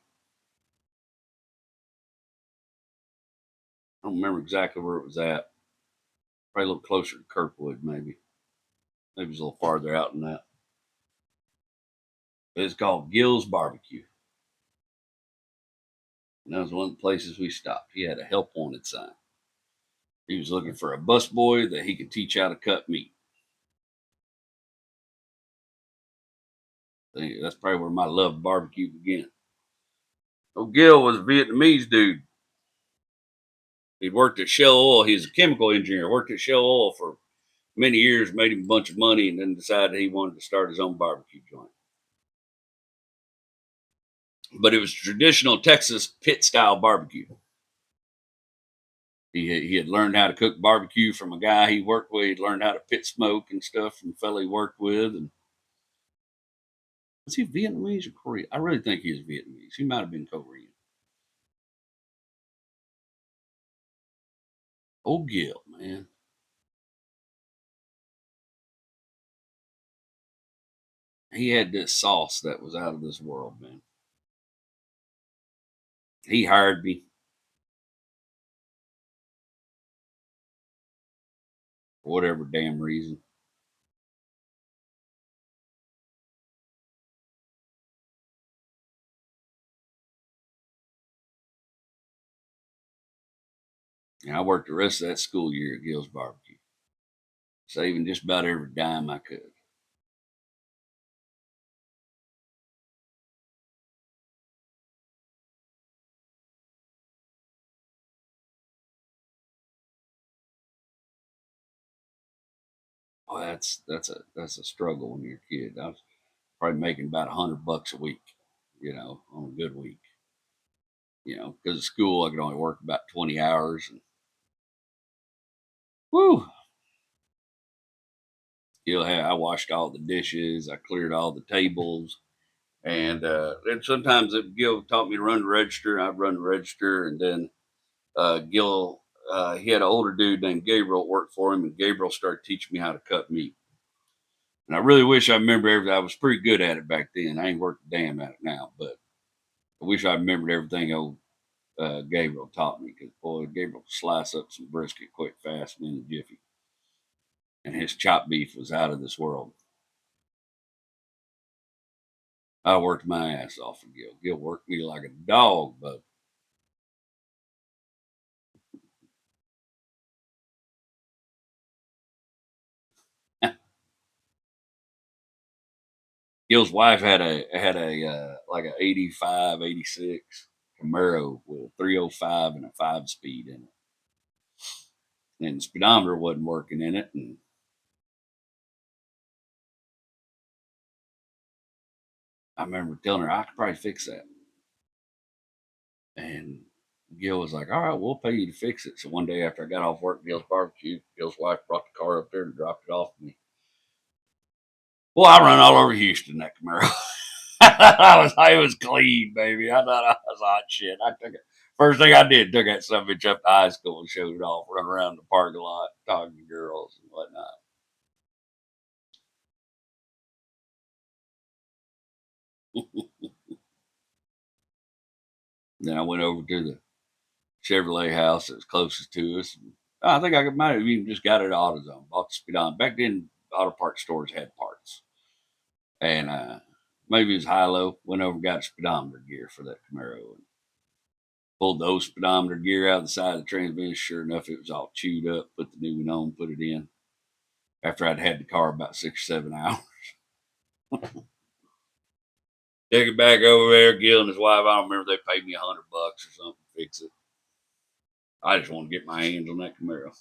I don't remember exactly where it was at. Probably a little closer to Kirkwood, maybe. Maybe it was a little farther out than that. But it's called Gill's Barbecue. And that was one of the places we stopped. He had a help wanted sign. He was looking for a busboy that he could teach how to cut meat. That's probably where my love of barbecue began. Oh, Gil was a Vietnamese dude. He'd worked at Shell Oil. He was a chemical engineer, worked at Shell Oil for many years, made him a bunch of money, and then decided he wanted to start his own barbecue joint. But it was traditional Texas pit style barbecue. He had learned how to cook barbecue from a guy he worked with. He'd learned how to pit smoke and stuff from a fellow he worked with. And was he Vietnamese or Korean? I really think he was Vietnamese. He might have been Korean. Old Gil, man. He had this sauce that was out of this world, man. He hired me for whatever damn reason. And I worked the rest of that school year at Gil's Barbecue, saving just about every dime I could. Oh, that's a struggle when you're a kid. I was probably making about $100 a week, on a good week. Because of school I could only work about 20 hours, and whoo, I washed all the dishes, I cleared all the tables, and then sometimes if Gil taught me to run the register, I'd run the register, and then Gil, he had an older dude named Gabriel work for him, and Gabriel started teaching me how to cut meat. And I really wish I remember everything. I was pretty good at it back then. I ain't worked a damn at it now, but I wish I remembered everything old Gabriel taught me, because boy, Gabriel could slice up some brisket quick, fast, and in a jiffy. And his chopped beef was out of this world. I worked my ass off for Gil. Gil worked me like a dog, but Gil's wife had a like a 85, 86 Camaro with a 305 and a 5 speed in it. And the speedometer wasn't working in it. And I remember telling her I could probably fix that. And Gil was like, all right, we'll pay you to fix it. So one day after I got off work, Gil's barbecue, Gil's wife brought the car up there and dropped it off to me. Well, I run all over Houston that Camaro. I was clean, baby. I thought I was hot shit. I took it. First thing I did, took that son of a bitch up to high school and showed it off, run around the parking lot, talking to girls and whatnot. Then I went over to the Chevrolet house that was closest to us. I think I might have even just got it at AutoZone, bought the speedometer. Back then, auto parts stores had parts. And maybe it was high low. Went over and got speedometer gear for that Camaro and pulled the old speedometer gear out of the side of the transmission. Sure enough, it was all chewed up. Put the new one on, put it in. After I'd had the car about 6 or 7 hours. Take it back over there, Gil and his wife. I don't remember, they paid me $100 or something to fix it. I just want to get my hands on that Camaro.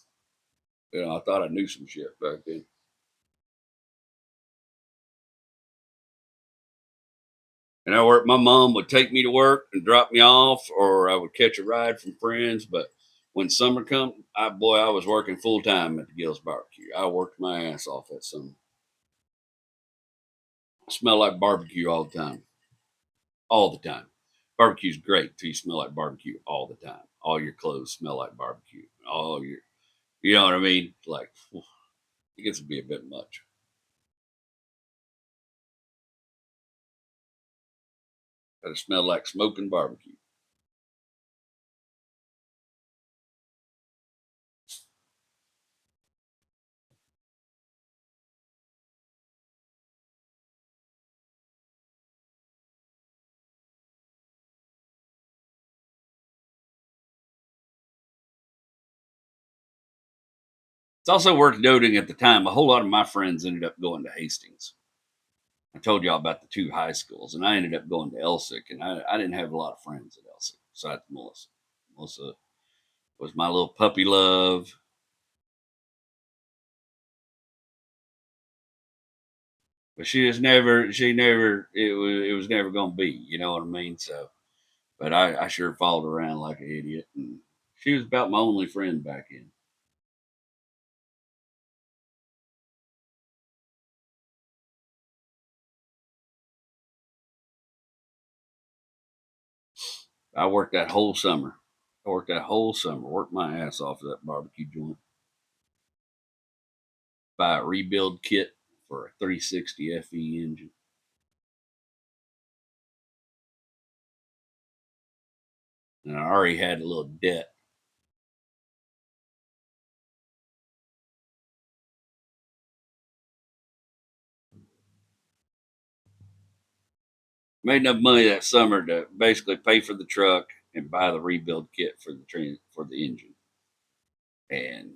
I thought I knew some shit back then. And I worked. My mom would take me to work and drop me off, or I would catch a ride from friends. But when summer come, I was working full time at the Gil's Barbecue. I worked my ass off that summer. I smell like barbecue all the time, all the time. Barbecue's great till you smell like barbecue all the time. All your clothes smell like barbecue. All your, you know what I mean? Like, it gets to be a bit much. But it smelled like smoking barbecue. It's also worth noting at the time, a whole lot of my friends ended up going to Hastings. I told y'all about the two high schools, and I ended up going to Elsick, and I didn't have a lot of friends at Elsick besides Melissa. Melissa was my little puppy love. But it was never going to be, you know what I mean? So, but I sure followed around like an idiot, and she was about my only friend back in. I worked that whole summer. Worked my ass off of that barbecue joint. Buy a rebuild kit for a 360 FE engine. And I already had a little debt. Made enough money that summer to basically pay for the truck and buy the rebuild kit for the engine. And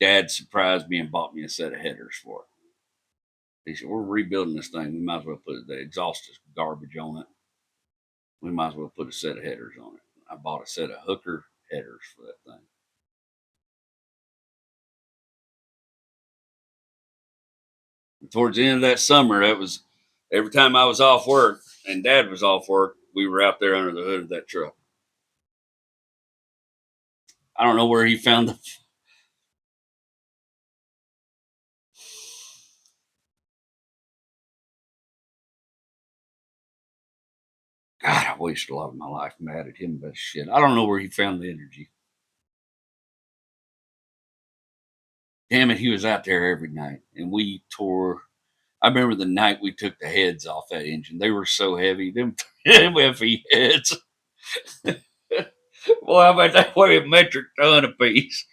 Dad surprised me and bought me a set of headers for it. He said, "We're rebuilding this thing. We might as well put the exhaust is garbage on it. We might as well put a set of headers on it." I bought a set of Hooker headers for that thing. And towards the end of that summer, that was every time I was off work and Dad was off work, we were out there under the hood of that truck. I don't know where he found the. God, I wasted a lot of my life mad at him about shit. I don't know where he found the energy. Damn it, he was out there every night, and we tore. I remember the night we took the heads off that engine. They were so heavy, them heavy heads. Boy, how about that weigh a metric ton a piece?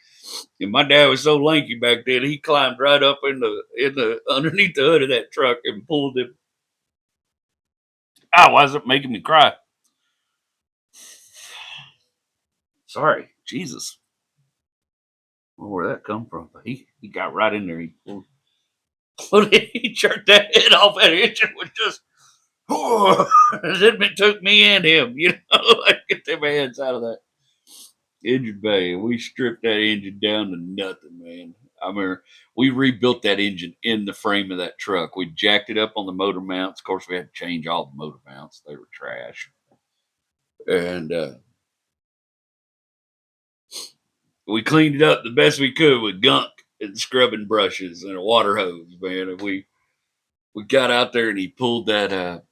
And my dad was so lanky back then, he climbed right up in the underneath the hood of that truck and pulled him. Ah, why is it making me cry? Sorry, Jesus. I don't know where that come from? But he got right in there. He pulled, he jerked that head off that engine with just as if it took me and him, you know, like get them hands out of that engine bay. And we stripped that engine down to nothing, man. I remember we rebuilt that engine in the frame of that truck. We jacked it up on the motor mounts. Of course, we had to change all the motor mounts; they were trash. And we cleaned it up the best we could with gunk and scrubbing brushes and a water hose, man. And we got out there and he pulled that.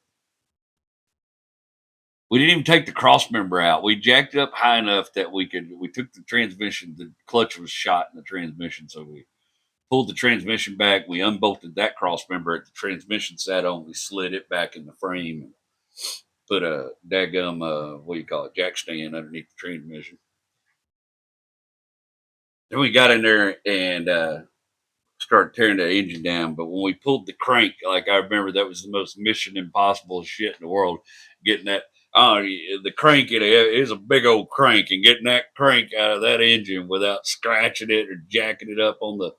We didn't even take the cross member out. We jacked it up high enough that we could. We took the transmission. The clutch was shot in the transmission, so we pulled the transmission back. We unbolted that cross member at the transmission sat on. We slid it back in the frame and put a daggum, what do you call it, jack stand underneath the transmission. Then we got in there and started tearing the engine down. But when we pulled the crank, like I remember that was the most mission impossible shit in the world. Getting that, the crank, it is a big old crank, and getting that crank out of that engine without scratching it or jacking it up on the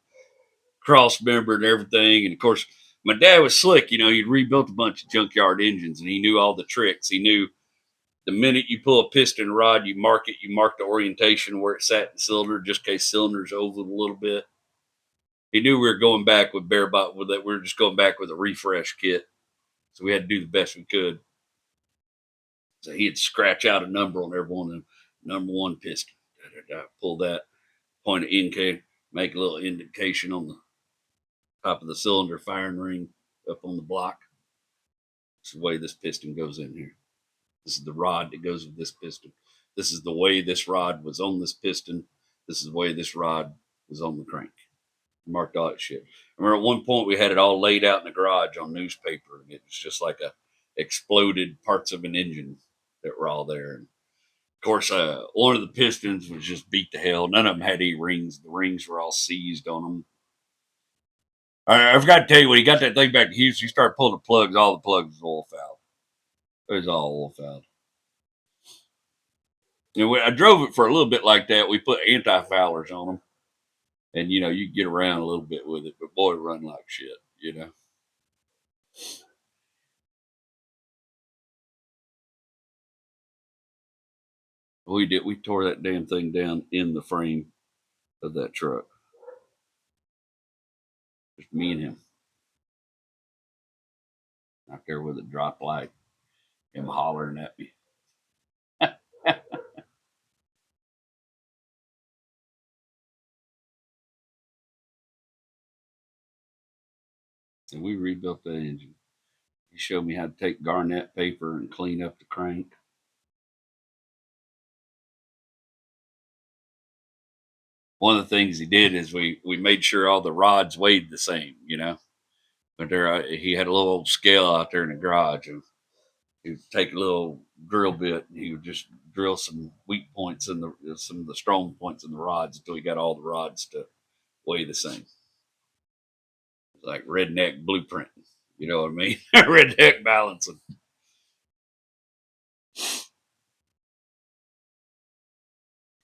cross member and everything. And of course, my dad was slick. You know, he'd rebuilt a bunch of junkyard engines, and he knew all the tricks. He knew the minute you pull a piston rod, you mark it. You mark the orientation where it sat in the cylinder, just in case cylinder's ovaled a little bit. He knew we were going back with bare bot with that. We were just going back with a refresh kit, so we had to do the best we could. So he'd scratch out a number on every one of them. Number one piston. Pull that, point of NK, make a little indication on the top of the cylinder firing ring up on the block. This is the way this piston goes in here. This is the rod that goes with this piston. This is the way this rod was on this piston. This is the way this rod was on the crank. Marked all that shit. I remember at one point we had it all laid out in the garage on newspaper, and it was just like a exploded parts of an engine that were all there. And of course, one of the pistons was just beat to hell. None of them had any rings. The rings were all seized on them. I forgot to tell you, when he got that thing back to Houston, he started pulling the plugs. All the plugs was oil fouled. It was all oil fouled. And I drove it for a little bit like that. We put anti-foulers on them, and you know you get around a little bit with it. But boy, it run like shit. You know. We did. We tore that damn thing down in the frame of that truck. Just me and him out there with a drop light, him hollering at me. And we rebuilt that engine. He showed me how to take garnet paper and clean up the crank. One of the things he did is we made sure all the rods weighed the same, you know. But there, he had a little old scale out there in the garage, and he would take a little drill bit and he would just drill some weak points in the some of the strong points in the rods until he got all the rods to weigh the same. Like redneck blueprinting, you know what I mean? Redneck balancing.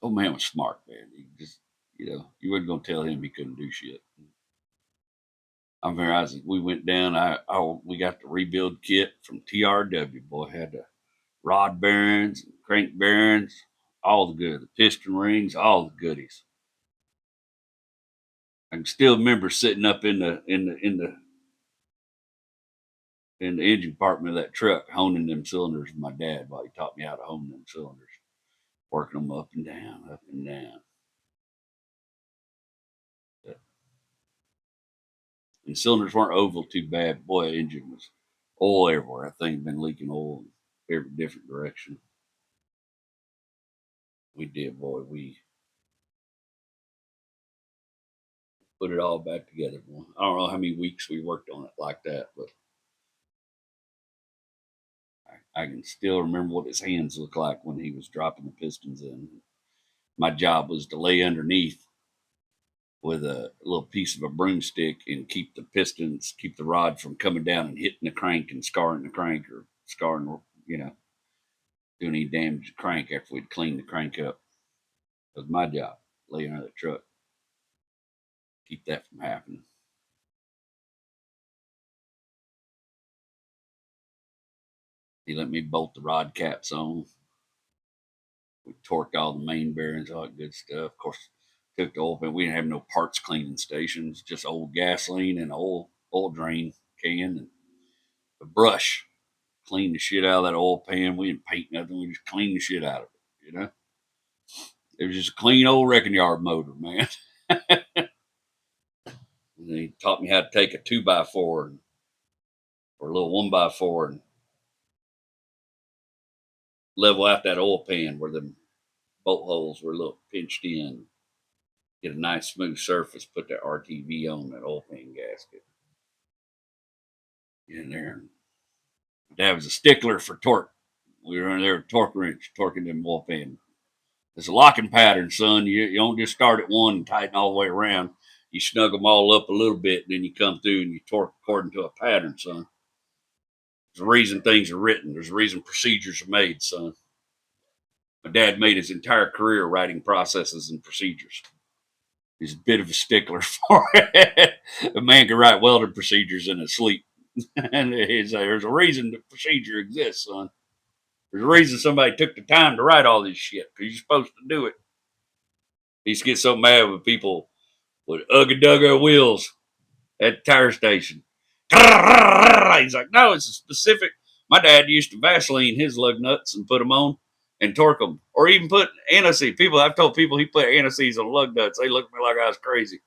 Oh man was smart, man. He just, you know, you wasn't gonna tell him he couldn't do shit. I'm very Isaac. We went down. We got the rebuild kit from TRW. Boy, had the rod bearings, crank bearings, all the good, the piston rings, all the goodies. I can still remember sitting up in the engine compartment of that truck, honing them cylinders with my dad while he taught me how to hone them cylinders, working them up and down, up and down. And cylinders weren't oval too bad. Boy, engine was oil everywhere. That thing had been leaking oil in every different direction. We did, boy. We put it all back together. Boy. I don't know how many weeks we worked on it like that, but I can still remember what his hands looked like when he was dropping the pistons in. My job was to lay underneath with a little piece of a broomstick and keep the pistons, keep the rod from coming down and hitting the crank and scarring the crank or scarring, you know, doing any damage to the crank after we'd cleaned the crank up. It was my job, laying under the truck, keep that from happening. He let me bolt the rod caps on. We torqued all the main bearings, all that good stuff. Of course, took the oil pan. We didn't have no parts cleaning stations, just old gasoline and oil drain can and a brush. Clean the shit out of that oil pan. We didn't paint nothing. We just cleaned the shit out of it. It was just a clean old wrecking yard motor, man. And he taught me how to take a 2x4 or a little 1x4 and level out that oil pan where the bolt holes were a little pinched in. Get a nice smooth surface. Put that RTV on that oil pan gasket. Get in there. Dad was a stickler for torque. We were in there with a torque wrench, torquing them oil pan. It's a locking pattern, son. You don't just start at one and tighten all the way around. You snug them all up a little bit, and then you come through and you torque according to a pattern, son. There's a reason things are written. There's a reason procedures are made, son. My dad made his entire career writing processes and procedures. He's a bit of a stickler for it. A man can write welding procedures in his sleep. And there's a reason the procedure exists, son. There's a reason somebody took the time to write all this shit, because you're supposed to do it. He used to get so mad with people with ugga dugga wheels at the tire station. He's like, no, it's a specific. My dad used to Vaseline his lug nuts and put them on and torque them, or even put anti-seize. I've told people he put anti-seize on lug nuts. They look at me like I was crazy.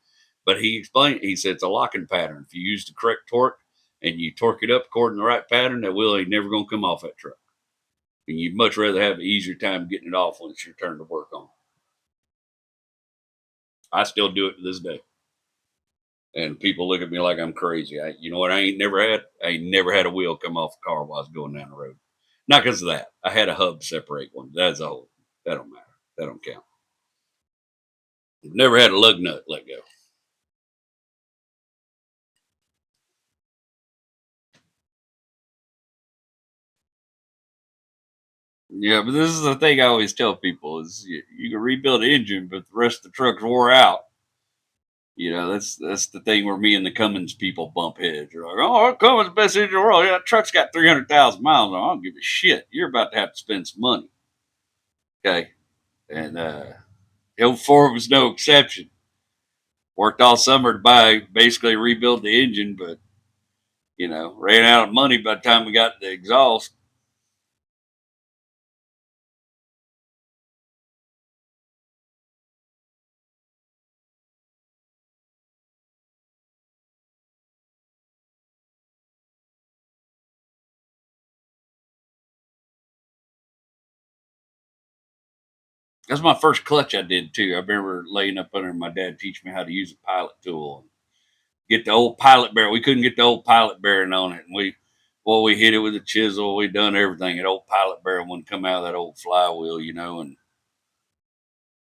But he explained, he said it's a locking pattern. If you use the correct torque and you torque it up according to the right pattern, that wheel ain't never going to come off that truck. And you'd much rather have an easier time getting it off when it's your turn to work on. I still do it to this day. And people look at me like I'm crazy. You know what? I ain't never had a wheel come off a car while I was going down the road. Not because of that. I had a hub separate one. That's a whole. That don't matter. That don't count. Never had a lug nut let go. Yeah, but this is the thing I always tell people: is you can rebuild an engine, but the rest of the truck's wore out. That's the thing where me and the Cummins people bump heads. You're like, oh, Cummins the best engine in the world. Yeah, that truck's got 300,000 miles on it. I don't give a shit. You're about to have to spend some money. Okay. And the old Ford was no exception. Worked all summer to basically rebuild the engine, but ran out of money by the time we got the exhaust. That's my first clutch I did too. I remember laying up under my dad teaching me how to use a pilot tool. Get the old pilot bearing. We couldn't get the old pilot bearing on it, and we hit it with a chisel. We done everything. That old pilot bearing wouldn't come out of that old flywheel, and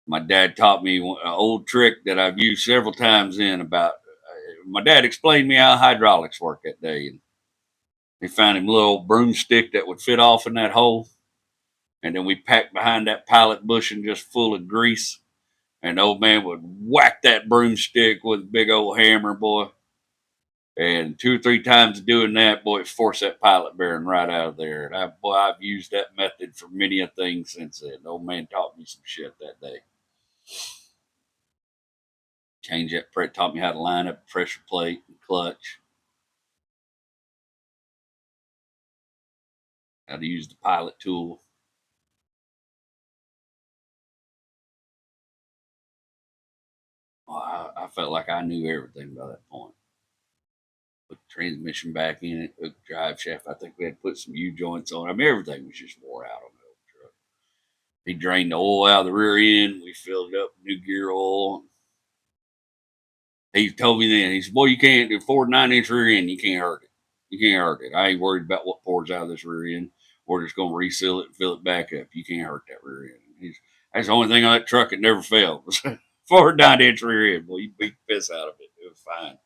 my dad taught me an old trick that I've used several times about. My dad explained me how hydraulics work that day, and he found him a little broomstick that would fit off in that hole, and then we packed behind that pilot bushing just full of grease, and the old man would whack that broomstick with a big old hammer, boy. And 2 or 3 times doing that, boy, it forced that pilot bearing right out of there. And I've used that method for many a thing since then. The old man taught me some shit that day. Taught me how to line up pressure plate and clutch, how to use the pilot tool. I felt like I knew everything by that point. Put the transmission back in it, hooked the drive shaft. I think we had to put some U joints on. I mean, everything was just wore out on the old truck. He drained the oil out of the rear end. We filled it up with new gear oil. He told me then, he said, boy, you can't afford 9-inch rear end. You can't hurt it. You can't hurt it. I ain't worried about what pours out of this rear end. We're just going to reseal it and fill it back up. You can't hurt that rear end. That's the only thing on that truck that never failed was 9-inch rear end. Boy, you beat the piss out of it. It was fine.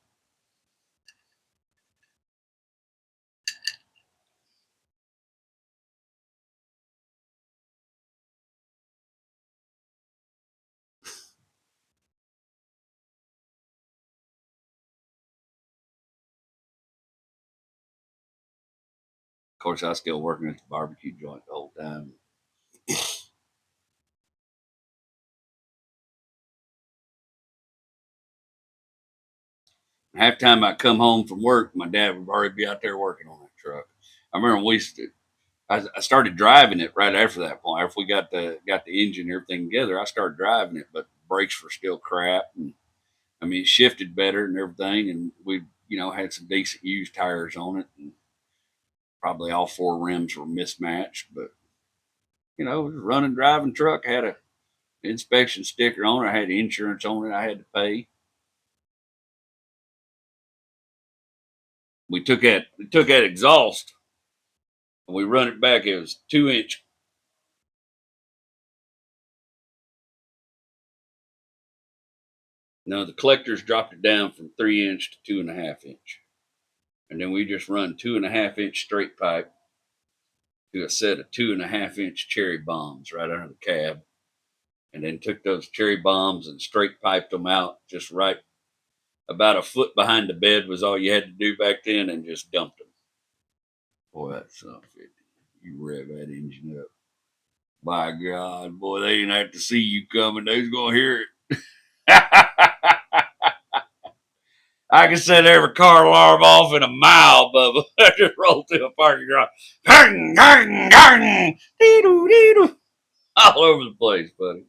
Of course, I was still working at the barbecue joint the whole time. Half time I come home from work, my dad would already be out there working on that truck. I remember we used to, I started driving it right after that point. After we got the engine and everything together, I started driving it, but brakes were still crap. And I mean, it shifted better and everything. And we, had some decent used tires on it. And probably all four rims were mismatched. But, it was a running, driving truck. I had a inspection sticker on it. I had insurance on it I had to pay. We took that exhaust and we run it back. It was 2 inch. No, the collectors dropped it down from 3 inch to 2.5 inch. And then we just run 2.5 inch straight pipe to a set of 2.5 inch cherry bombs right under the cab. And then took those cherry bombs and straight piped them out just right about a foot behind the bed was all you had to do back then, and just dumped them. Boy, that's something. You rev that engine up. By God, boy, they didn't have to see you coming. They was gonna hear it. I can set every car alarm off in a mile, Bubba. I just rolled through a parking garage. All over the place, buddy.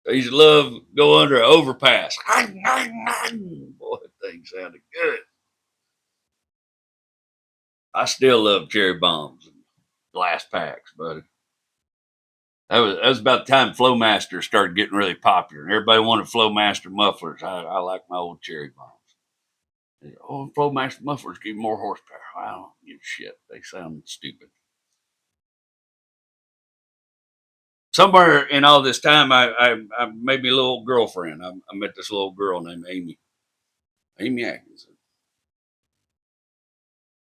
I used to love go under an overpass. Boy, that thing sounded good. I still love cherry bombs and glass packs, buddy. That was about the time Flowmaster started getting really popular, and everybody wanted Flowmaster mufflers. I like my old cherry bombs. Oh, Flowmaster mufflers give more horsepower. I don't give a shit. They sound stupid. Somewhere in all this time, I made me a little girlfriend. I met this little girl named Amy Atkinson.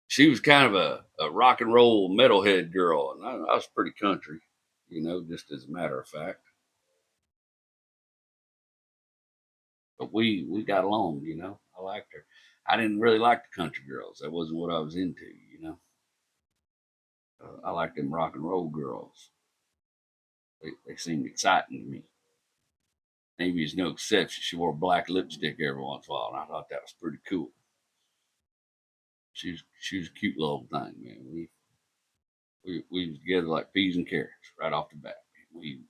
She was kind of a rock and roll metalhead girl, and I was pretty country, just as a matter of fact. But we got along. I liked her. I didn't really like the country girls. That wasn't what I was into. I liked them rock and roll girls. They seemed exciting to me. Amy is no exception. She wore black lipstick every once in a while, and I thought that was pretty cool. She was a cute little thing, man. We was together like peas and carrots right off the bat. We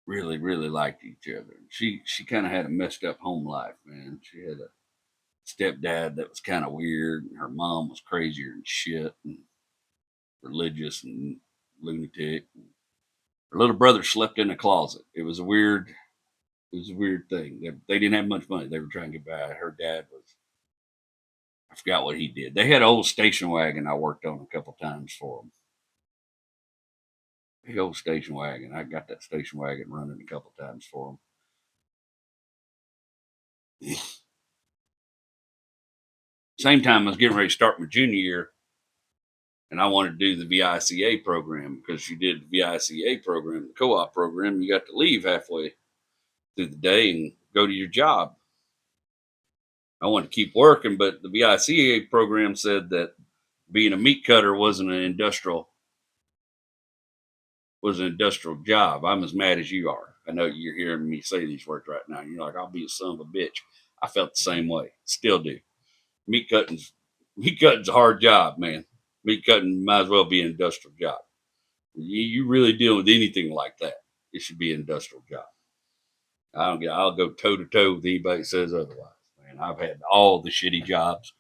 really, really liked each other. She kind of had a messed up home life, man. She had a stepdad that was kind of weird, and her mom was crazier than shit and religious and lunatic. Her little brother slept in a closet. It was a weird thing. They didn't have much money. They were trying to get by. Her dad was, I forgot what he did. They had an old station wagon I worked on a couple times for them. Big old station wagon. I got that station wagon running a couple times for them. Same time I was getting ready to start my junior year, and I wanted to do the VICA program because you did the VICA program, the co-op program. You got to leave halfway through the day and go to your job. I wanted to keep working, but the VICA program said that being a meat cutter was an industrial job. I'm as mad as you are. I know you're hearing me say these words right now. You're like, I'll be a son of a bitch. I felt the same way. Still do. Meat cutting's a hard job, man. Meat cutting might as well be an industrial job. You really deal with anything like that, it should be an industrial job. I'll go toe to toe with anybody that says otherwise. Man, I've had all the shitty jobs.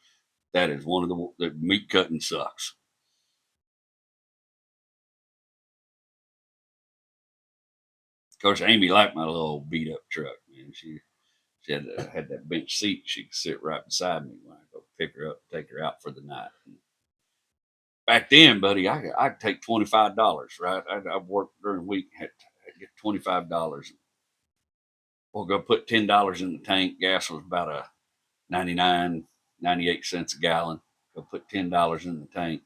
That is one of the meat cutting sucks. Of course, Amy liked my little beat up truck, man. She had that bench seat. She could sit right beside me when I go pick her up, take her out for the night. And back then, buddy, I could take $25. Right, I worked during the week, had to get $25. We'll go put $10 in the tank. Gas was about a 99, 98 cents a gallon. Go put $10 in the tank.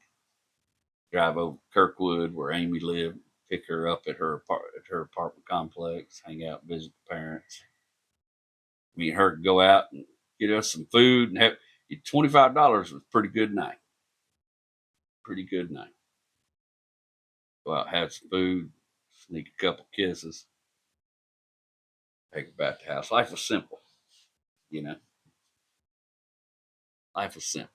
Drive over to Kirkwood, where Amy lived. Pick her up at her apartment complex. Hang out, visit the parents. Me and her could go out and get us some food and have $25 was a pretty good night. Pretty good night. Go out, have some food, sneak a couple kisses, take her back to the house. Life was simple. You know, life was simple.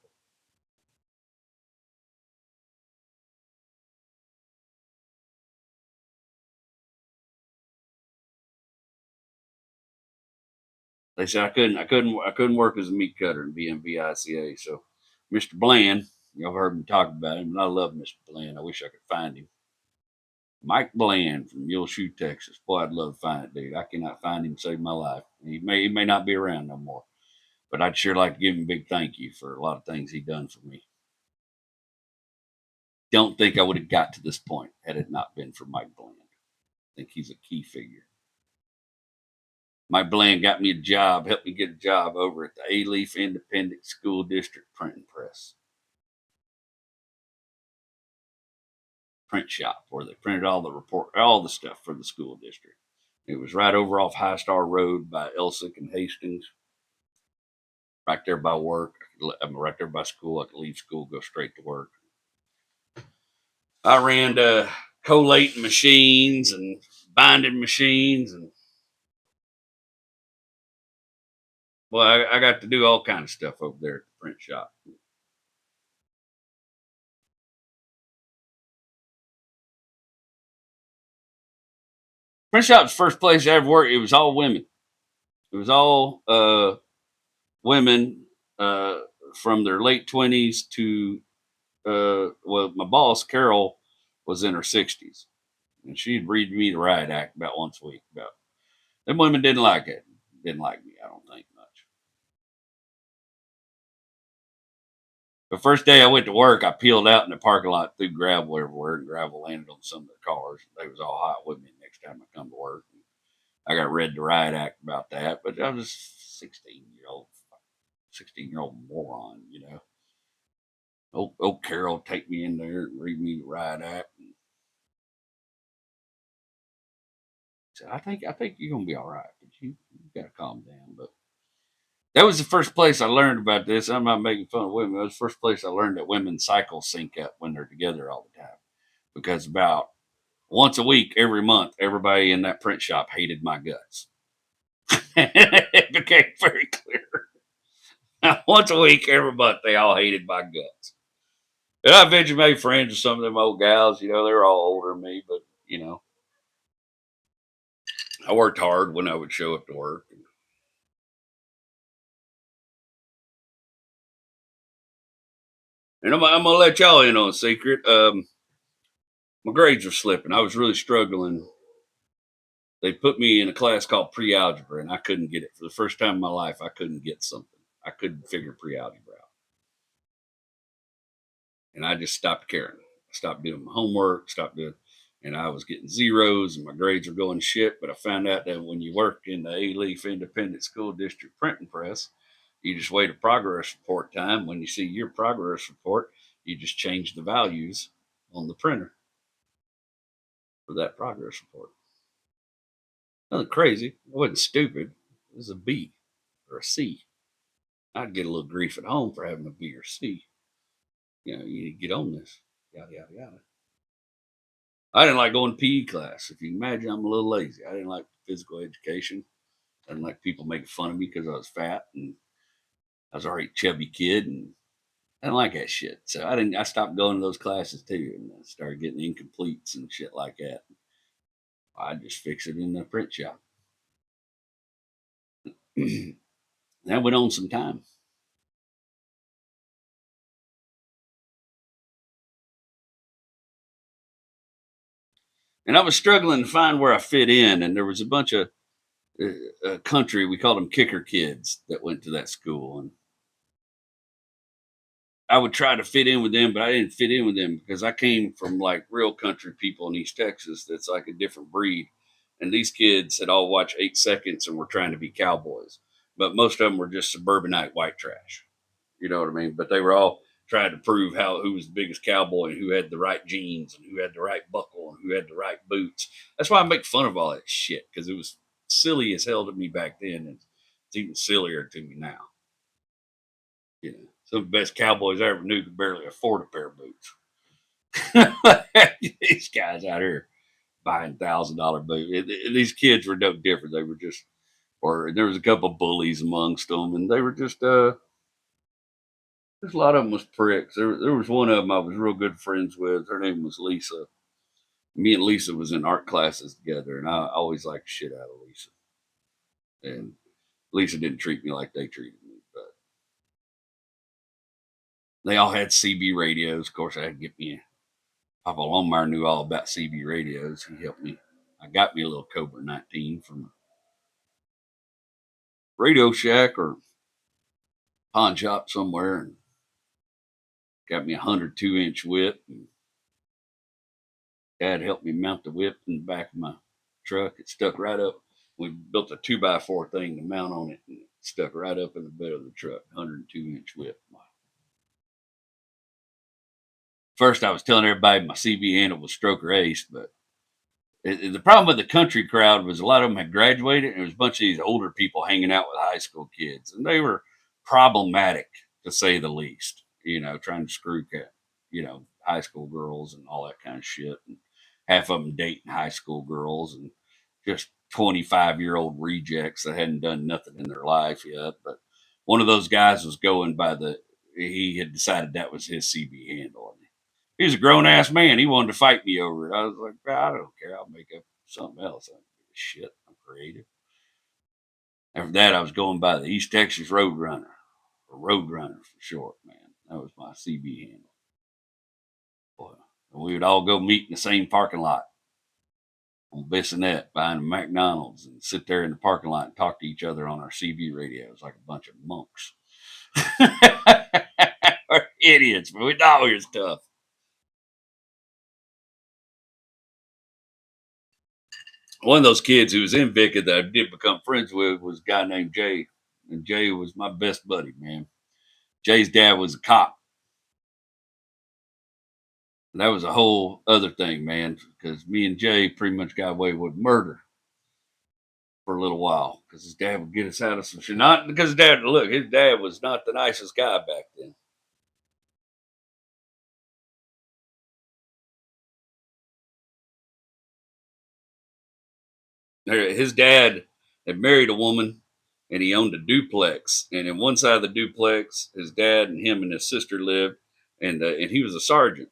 They said I couldn't work as a meat cutter and be in VICA. So Mr. Bland, y'all heard me talk about him, and I love Mr. Bland. I wish I could find him. Mike Bland from Muleshoe, Texas. Boy, I'd love to find it, dude. I cannot find him to save my life. He may not be around no more, but I'd sure like to give him a big thank you for a lot of things he done for me. Don't think I would have got to this point had it not been for Mike Bland. I think he's a key figure. Mike Bland got me a job, helped me get a job over at the A-Leaf Independent School District Printing Press print shop, where they printed all the stuff for the school district. It was right over off High Star Road by Elsick and Hastings, right there by work. I'm right there by school. I could leave school, go straight to work. I ran collating machines and binding machines, and well, I got to do all kind of stuff over there at the print shop. Print shop's the first place I ever worked. It was all women. It was all women from their late 20s to well, my boss Carol was in her 60s, and she'd read me the riot act about once a week. About them women didn't like it. Didn't like me. I don't think much. The first day I went to work, I peeled out in the parking lot, threw gravel everywhere, and gravel landed on some of the cars. They was all hot with me next time I come to work. I got read the riot act about that, but I was 16-year-old moron, you know. Old Carol take me in there and read me the riot act. And said, I think you're gonna be all right, but you gotta calm down. But that was the first place I learned about this. I'm not making fun of women. That was the first place I learned that women's cycles sync up when they're together all the time. Because about once a week, every month, everybody in that print shop hated my guts. It became very clear. Once a week, every month, they all hated my guts. And I eventually made friends with some of them old gals. You know, they were all older than me, but, you know, I worked hard when I would show up to work. And I'm going to let y'all in on a secret. My grades were slipping. I was really struggling. They put me in a class called pre-algebra, and I couldn't get it. For the first time in my life, I couldn't get something. I couldn't figure pre-algebra out. And I just stopped caring. I stopped doing my homework, and I was getting zeros, and my grades were going to shit. But I found out that when you work in the A-Leaf Independent School District Printing Press, you just wait a progress report time. When you see your progress report, you just change the values on the printer for that progress report. Nothing crazy. I wasn't stupid. It was a B or a C. I'd get a little grief at home for having a B or C. You know, you need to get on this. Yada yada yada. I didn't like going to PE class. If you imagine, I'm a little lazy. I didn't like physical education. I didn't like people making fun of me because I was fat and I was already a chubby kid, and I didn't like that shit. So I didn't. I stopped going to those classes too, and I started getting incompletes and shit like that. I just fix it in the print shop. That went on some time. And I was struggling to find where I fit in. And there was a bunch of country, we called them kicker kids, that went to that school. And I would try to fit in with them, but I didn't fit in with them because I came from like real country people in East Texas. That's like a different breed. And these kids had all watched 8 Seconds and were trying to be cowboys. But most of them were just suburbanite white trash. You know what I mean? But they were all trying to prove who was the biggest cowboy and who had the right jeans and who had the right buckle and who had the right boots. That's why I make fun of all that shit, because it was silly as hell to me back then, and it's even sillier to me now. You know, some of the best cowboys I ever knew could barely afford a pair of boots. These guys out here buying $1,000 boots. These kids were no different. They were just or there was a couple bullies amongst them, and they were just there's a lot of them was pricks. There was one of them I was real good friends with. Her name was Lisa. Me and Lisa was in art classes together, and I always liked the shit out of Lisa. And Lisa didn't treat me like they treated me, but they all had CB radios. Of course, I had to get me. Papa Longmire knew all about CB radios. He helped me. I got me a little Cobra 19 from Radio Shack or pawn shop somewhere, and got me a 102-inch whip. And Dad helped me mount the whip in the back of my truck. It stuck right up. We built a 2x4 thing to mount on it, and it stuck right up in the bed of the truck. 102-inch whip. First, I was telling everybody my CB handle was stroker ace, but the problem with the country crowd was a lot of them had graduated, and there was a bunch of these older people hanging out with high school kids, and they were problematic to say the least. Trying to screw cat, high school girls and all that kind of shit, and half of them dating high school girls, and just 25-year-old rejects that hadn't done nothing in their life yet. But one of those guys was going by he had decided that was his CB handle. He was a grown ass man. He wanted to fight me over it. I was like, I don't care. I'll make up something else. I don't give a shit. I'm creative. After that, I was going by the East Texas Roadrunner, or Roadrunner for short, man. That was my CB handle. Boy, we would all go meet in the same parking lot on Bissonnette behind the McDonald's and sit there in the parking lot and talk to each other on our CB radios like a bunch of monks. We're idiots, but we thought we was tough. One of those kids who was in Vica that I did become friends with was a guy named Jay. And Jay was my best buddy, man. Jay's dad was a cop. And that was a whole other thing, man, because me and Jay pretty much got away with murder for a little while because his dad would get us out of some shit. Not because his dad was not the nicest guy back then. His dad had married a woman and he owned a duplex. And in one side of the duplex, his dad and him and his sister lived, and he was a sergeant,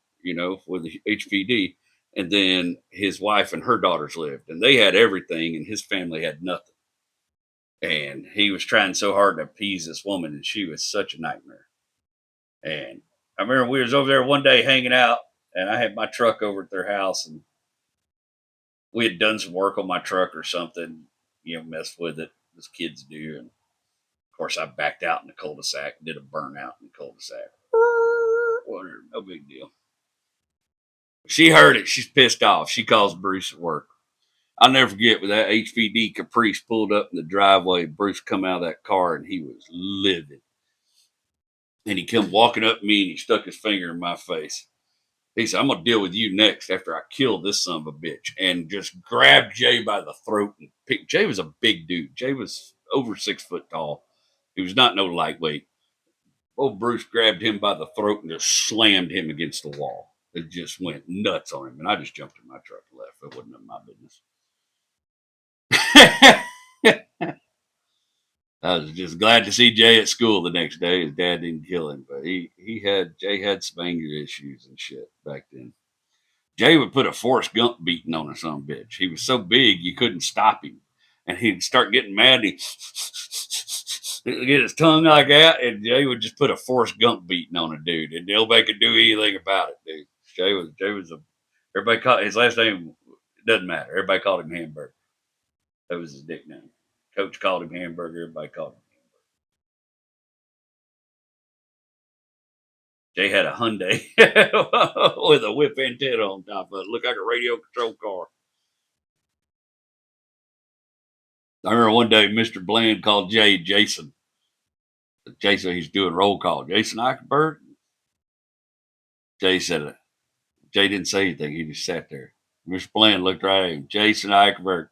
with the HPD. And then his wife and her daughters lived, and they had everything, and his family had nothing. And he was trying so hard to appease this woman, and she was such a nightmare. And I remember we was over there one day hanging out, and I had my truck over at their house, and we had done some work on my truck or something, messed with it as kids do. And of course, I backed out in the cul-de-sac, did a burnout in the cul-de-sac. Whatever, no big deal. She heard it. She's pissed off. She calls Bruce at work. I'll never forget when that HVD Caprice pulled up in the driveway. Bruce come out of that car and he was livid. And he come walking up to me and he stuck his finger in my face. He said, I'm going to deal with you next after I kill this son of a bitch. And just grabbed Jay by the throat and picked. Jay was a big dude. Jay was over 6 foot tall. He was not no lightweight. Old Bruce grabbed him by the throat and just slammed him against the wall. It just went nuts on him. And I just jumped in my truck and left. It wasn't none of my business. I was just glad to see Jay at school the next day. His dad didn't kill him, but Jay had some anger issues and shit back then. Jay would put a Forrest Gump beating on a son of a bitch. He was so big you couldn't stop him. And he'd start getting mad. He'd get his tongue like that, and Jay would just put a Forrest Gump beating on a dude, and nobody could do anything about it, dude. Everybody called his last name. It doesn't matter. Everybody called him Hamburger. That was his nickname. Coach called him Hamburger. Everybody called him. Jay had a Hyundai with a whip antenna on top of it. Looked like a radio control car. I remember one day Mr. Bland called Jason. Jason, he's doing roll call. Jason Eichenberg. Jay said it. Jay didn't say anything. He just sat there. Mr. Bland looked right at him. Jason Eichenberg.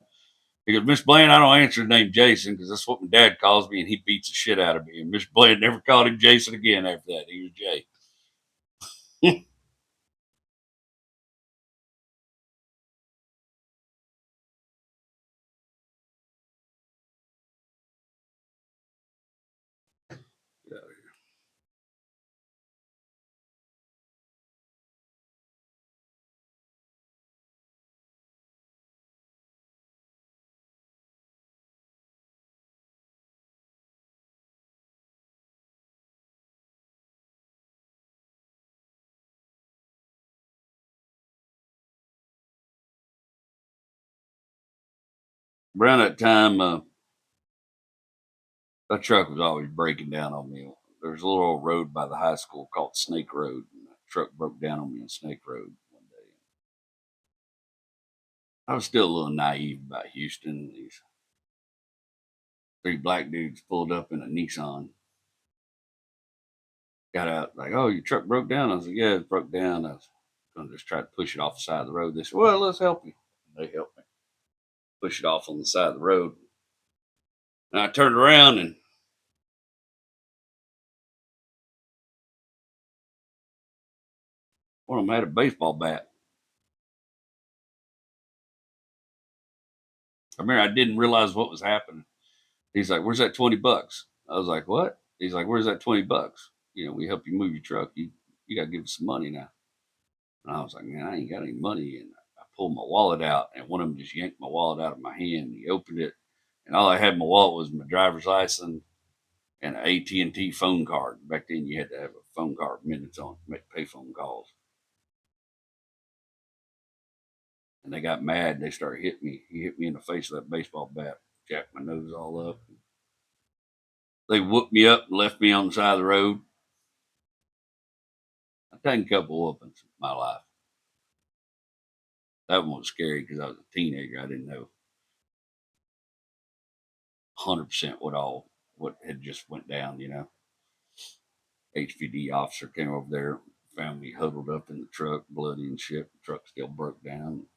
He goes, Mr. Bland, I don't answer the name Jason because that's what my dad calls me, and he beats the shit out of me. And Mr. Bland never called him Jason again after that. He was Jay. Around that time, that truck was always breaking down on me. There's a little old road by the high school called Snake Road, and that truck broke down on me on Snake Road one day. I was still a little naive about Houston. These three black dudes pulled up in a Nissan, got out like, "Oh, your truck broke down." I was like, "Yeah, it broke down." I was going to just try to push it off the side of the road. They said, "Well, let's help you." They helped me push it off on the side of the road. And I turned around and one of them had a baseball bat. I remember I didn't realize what was happening. He's like, "Where's that $20?" I was like, "What?" He's like, "Where's that $20? You know, we help you move your truck. You got to give us some money now." And I was like, "Man, I ain't got any money." And I pulled my wallet out, and one of them just yanked my wallet out of my hand. He opened it, and all I had in my wallet was my driver's license and an AT&T phone card. Back then, you had to have a phone card with minutes on it to make pay phone calls. And they got mad. They started hitting me. He hit me in the face with that baseball bat, jacked my nose all up. They whooped me up and left me on the side of the road. I've taken a couple whoopings in my life. That one was scary because I was a teenager. I didn't know 100% what had just went down. HPD officer came over there, found me huddled up in the truck, bloody and shit. The truck still broke down.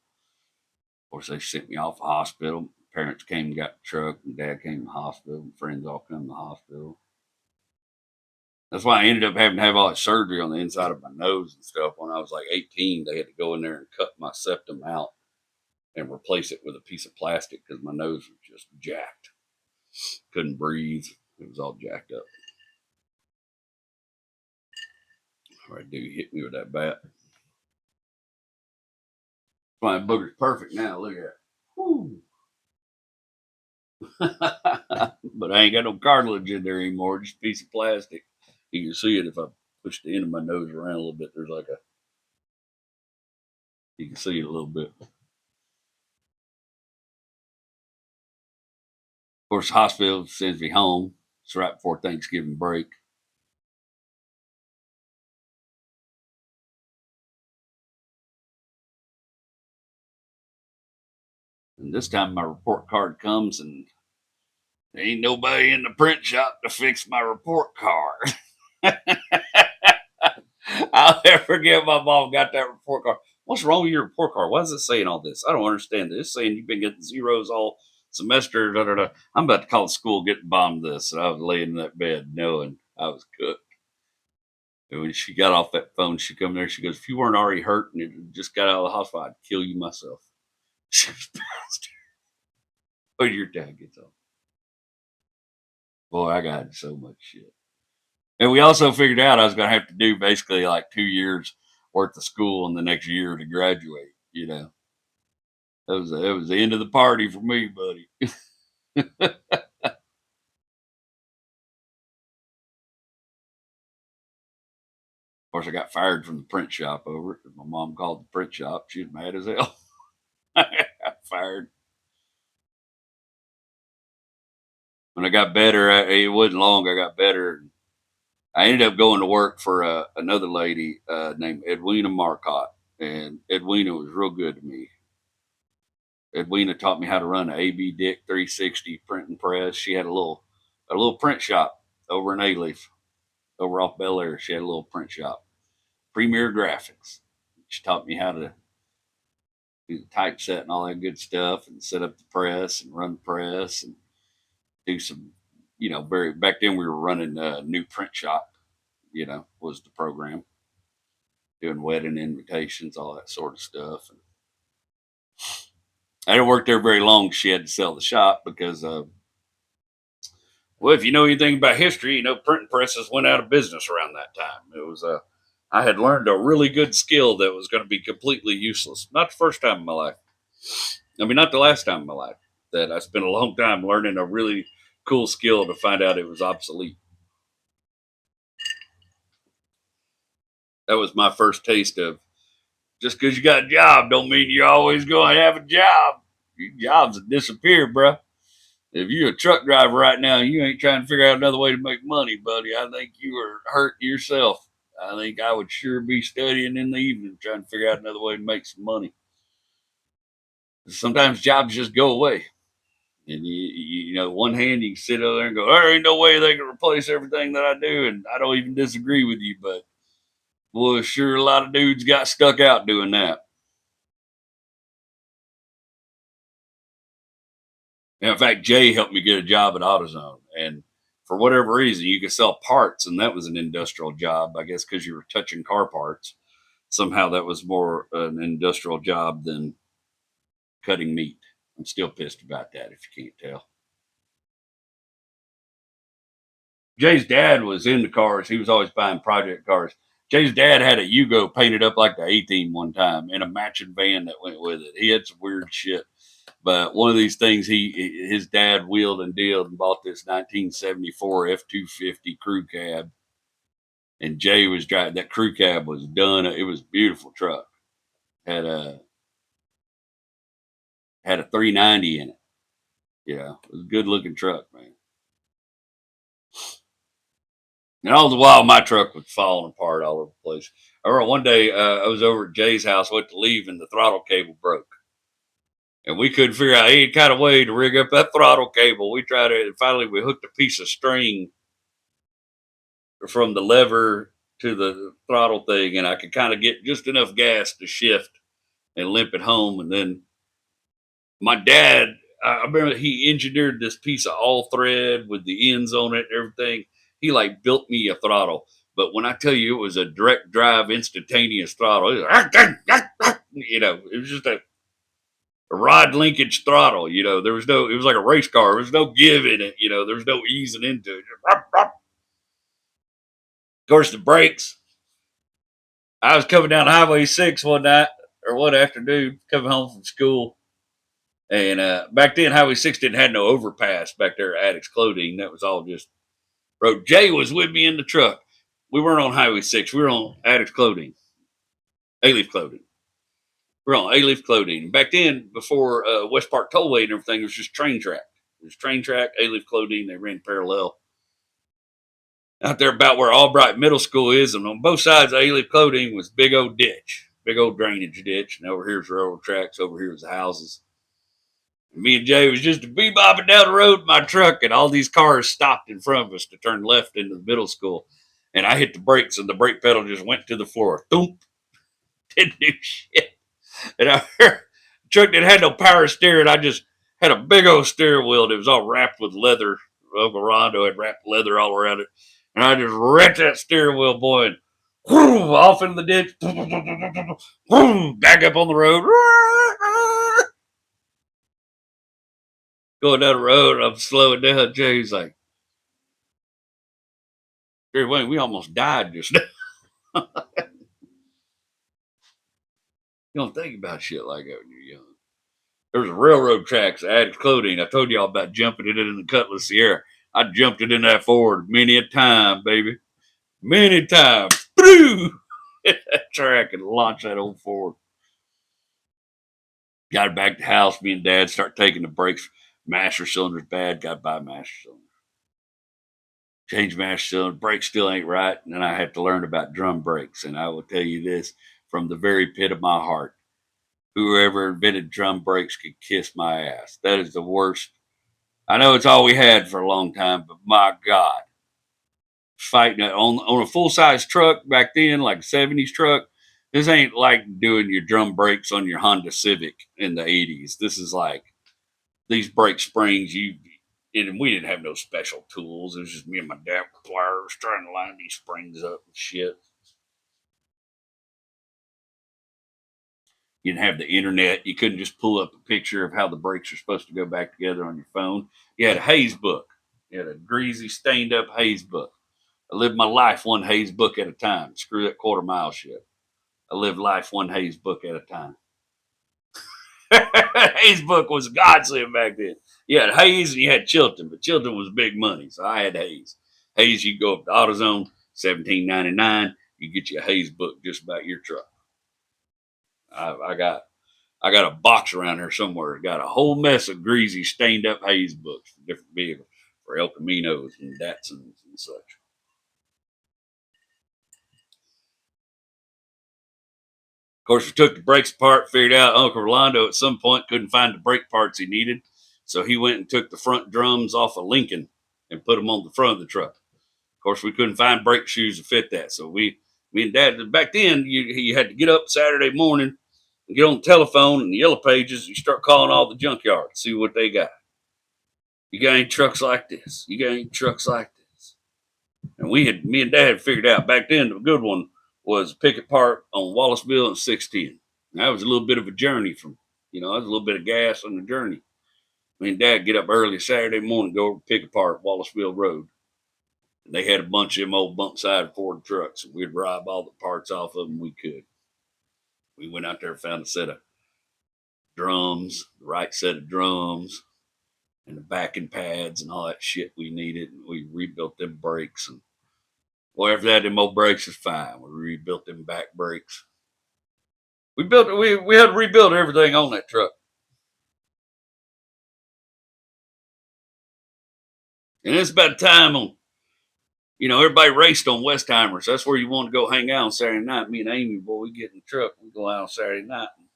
Of course, they sent me off to the hospital. Parents came and got the truck, and Dad came to the hospital, and friends all come to the hospital. That's why I ended up having to have all that surgery on the inside of my nose and stuff. When I was like 18, they had to go in there and cut my septum out and replace it with a piece of plastic because my nose was just jacked. Couldn't breathe. It was all jacked up. All right, dude, hit me with that bat. My booger's perfect now. Look at it. Whew. But I ain't got no cartilage in there anymore. Just a piece of plastic. You can see it if I push the end of my nose around a little bit. There's like a, you can see it a little bit. Of course, the hospital sends me home. It's right before Thanksgiving break. And this time my report card comes and there ain't nobody in the print shop to fix my report card. I'll never forget my mom got that report card. What's wrong with your report card? Why is it saying all this? I don't understand this. It's saying you've been getting zeros all semester. Da, da, da. I'm about to call the school, get bombed this. And I was laying in that bed knowing I was cooked. And when she got off that phone, she come there. She goes, "If you weren't already hurt and you just got out of the hospital, I'd kill you myself." She was bastard. When your dad gets on. Boy, I got so much shit. And we also figured out I was going to have to do basically like 2 years worth of school in the next year to graduate. That was the end of the party for me, buddy. Of course, I got fired from the print shop over it. My mom called the print shop. She was mad as hell. I got fired. When I got better, it wasn't long. I got better. I ended up going to work for another lady named Edwina Marcotte, and Edwina was real good to me. Edwina taught me how to run an AB Dick 360 print and press. She had a little print shop over in A-Leaf, over off Bel Air. She had a little print shop, Premier Graphics. She taught me how to do the typeset and all that good stuff, and set up the press and run the press and do some, very back then we were running a new print shop. Was the program doing wedding invitations, all that sort of stuff. And I didn't work there very long. She had to sell the shop because well, if you know anything about history, printing presses went out of business around that time. I had learned a really good skill that was going to be completely useless. Not the first time in my life. I mean, not the last time in my life. That I spent a long time learning a really cool skill to find out it was obsolete. That was my first taste of just because you got a job don't mean you're always going to have a job. Your jobs have disappeared, bro. If you're a truck driver right now, you ain't trying to figure out another way to make money, buddy. I think you are hurting yourself. I think I would sure be studying in the evening trying to figure out another way to make some money. Sometimes jobs just go away. And you know, one hand you can sit over there and go, there ain't no way they can replace everything that I do. And I don't even disagree with you, but boy, sure a lot of dudes got stuck out doing that. And in fact, Jay helped me get a job at AutoZone. And for whatever reason, you could sell parts, and that was an industrial job, I guess, because you were touching car parts. Somehow that was more an industrial job than cutting meat. I'm still pissed about that, if you can't tell. Jay's dad was into cars. He was always buying project cars. Jay's dad had a Yugo painted up like the A-Team one time and a matching van that went with it. He had some weird shit. But one of these things, his dad wheeled and dealed and bought this 1974 F-250 crew cab. And Jay was driving. That crew cab was done. It was a beautiful truck. Had a 390 in it. Yeah, it was a good looking truck, man. And all the while, my truck was falling apart all over the place. I remember one day I was over at Jay's house, went to leave, and the throttle cable broke. And we couldn't figure out any kind of way to rig up that throttle cable. We tried it, and finally we hooked a piece of string from the lever to the throttle thing, and I could kind of get just enough gas to shift and limp it home. And then my dad, I remember he engineered this piece of all thread with the ends on it and everything. He like built me a throttle. But when I tell you it was a direct drive, instantaneous throttle, it was, you know, it was just a rod linkage throttle. You know, there was no, it was like a race car. There was no give in it. You know, there was no easing into it. Of course, the brakes. I was coming down Highway 6 one night or one afternoon, coming home from school. And back then, Highway 6 didn't have no overpass back there at Addicts Clothing. That was all just road. Jay was with me in the truck. We weren't on Highway 6. We were on Addicts Clothing, A-Leaf Clothing. We were on A-Leaf Clothing. Back then, before West Park Tollway and everything, it was just train track. It was train track, A-Leaf Clothing. They ran parallel. Out there about where Albright Middle School is, and on both sides of A-Leaf Clothing was big old ditch, big old drainage ditch. And over here's railroad tracks. Over here's the houses. Me and Jay was just bebopping down the road in my truck, and all these cars stopped in front of us to turn left into the middle school. And I hit the brakes, and the brake pedal just went to the floor. Thump. Didn't do shit. And I heard the truck that had no power steering. I just had a big old steering wheel that was all wrapped with leather. Uncle Rondo had wrapped leather all around it. And I just wrecked that steering wheel, boy, and whoo, off in the ditch. Whoo, back up on the road. Going down the road, I'm slowing down. Jay's like, Jerry Wayne, we almost died just now. You don't think about shit like that when you're young. There was railroad tracks, Addicts Clothing. I told y'all about jumping it in the Cutlass Sierra. I jumped it in that Ford many a time, baby. Many times. That track and launch that old Ford. Got it back to the house. Me and Dad start taking the brakes. Master cylinder's bad. Got to buy master cylinder. Change master cylinder. Brakes still ain't right. And then I had to learn about drum brakes. And I will tell you this from the very pit of my heart. Whoever invented drum brakes could kiss my ass. That is the worst. I know it's all we had for a long time, but my God. Fighting it on a full size truck back then, like a 70s truck. This ain't like doing your drum brakes on your Honda Civic in the 80s. This is like these brake springs. And we didn't have no special tools. It was just me and my dad with pliers trying to line these springs up and shit. You didn't have the internet. You couldn't just pull up a picture of how the brakes are supposed to go back together on your phone. You had a Hayes book. You had a greasy, stained up Hayes book. I lived my life one Hayes book at a time. Screw that quarter mile shit. I lived life one Hayes book at a time. Hayes book was a godsend back then. You had Hayes and you had Chilton, but Chilton was big money, so I had Hayes. Hayes, you go up to AutoZone, $17.99. You get you a Hayes book just about your truck. I got I got a box around here somewhere. Got a whole mess of greasy, stained up haze books for different vehicles, for El Caminos and Datsuns and such. Of course, we took the brakes apart, figured out Uncle Rolando at some point couldn't find the brake parts he needed. So he went and took the front drums off of Lincoln and put them on the front of the truck. Of course, we couldn't find brake shoes to fit that. So me and Dad, back then, you had to get up Saturday morning and get on the telephone and the yellow pages. And you start calling all the junkyards, see what they got. You got any trucks like this? You got any trucks like this? And me and Dad had figured out back then the good one was Pickett Park on Wallaceville and 610. And that was a little bit of a journey from, that was a little bit of gas on the journey. Me and Dad get up early Saturday morning, go over to Pickett Park, Wallaceville Road. And they had a bunch of them old bunk side Ford trucks, and we'd rob all the parts off of them we could. We went out there and found a set of drums, the right set of drums, and the backing pads and all that shit we needed. And we rebuilt them brakes. And well, after that, them old brakes was fine. We rebuilt them back brakes. We had to rebuild everything on that truck. And it's about time on, everybody raced on Westheimers. That's where you want to go hang out on Saturday night. Me and Amy, boy, we get in the truck. We go out on Saturday night and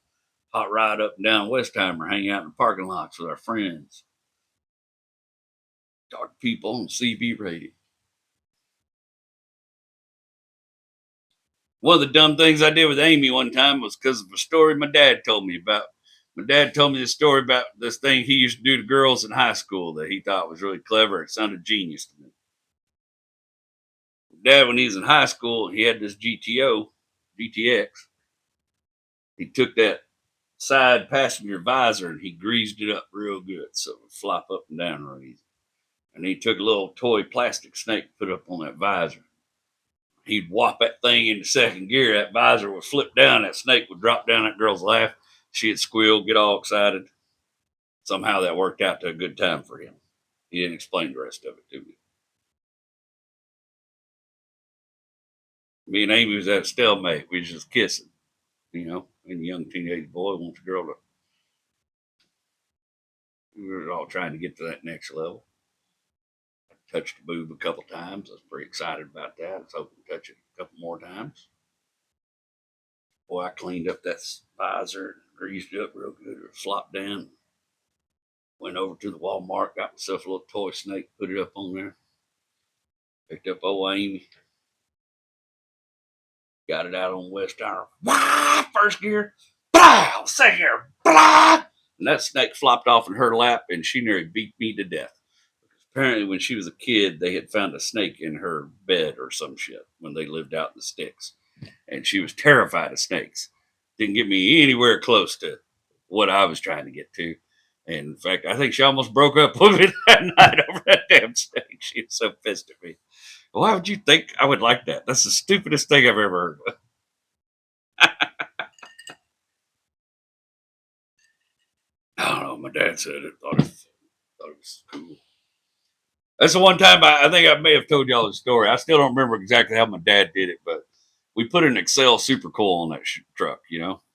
hot ride up and down Westheimer, hang out in the parking lots with our friends. Talk to people on CB radio. One of the dumb things I did with Amy one time was because of a story my dad told me about. My dad told me this story about this thing he used to do to girls in high school that he thought was really clever. It sounded genius to me. Dad, when he was in high school, he had this GTX. He took that side passenger visor and he greased it up real good so it would flop up and down real easy. And he took a little toy plastic snake, put it up on that visor. He'd whop that thing into second gear. That visor would flip down. That snake would drop down that girl's lap. She'd squeal, get all excited. Somehow that worked out to a good time for him. He didn't explain the rest of it to me. Me and Amy was at a stalemate. We was just kissing, and a young teenage boy wants a girl to. We were all trying to get to that next level. I touched the boob a couple times. I was pretty excited about that. I was hoping to touch it a couple more times. Boy, I cleaned up that visor, greased it up real good. It flopped down. Went over to the Walmart, got myself a little toy snake, put it up on there. Picked up old Amy. Got it out on Westheimer. First gear. Blah! Second gear. Blah! And that snake flopped off in her lap and she nearly beat me to death. Apparently, when she was a kid, they had found a snake in her bed or some shit when they lived out in the sticks. And she was terrified of snakes. Didn't get me anywhere close to what I was trying to get to. And in fact, I think she almost broke up with me that night over that damn snake. She was so pissed at me. Why would you think I would like that? That's the stupidest thing I've ever heard of. I don't know. My dad said it. Thought it was cool. That's the one time I think I may have told y'all the story. I still don't remember exactly how my dad did it, but we put an Excel super coil on that truck,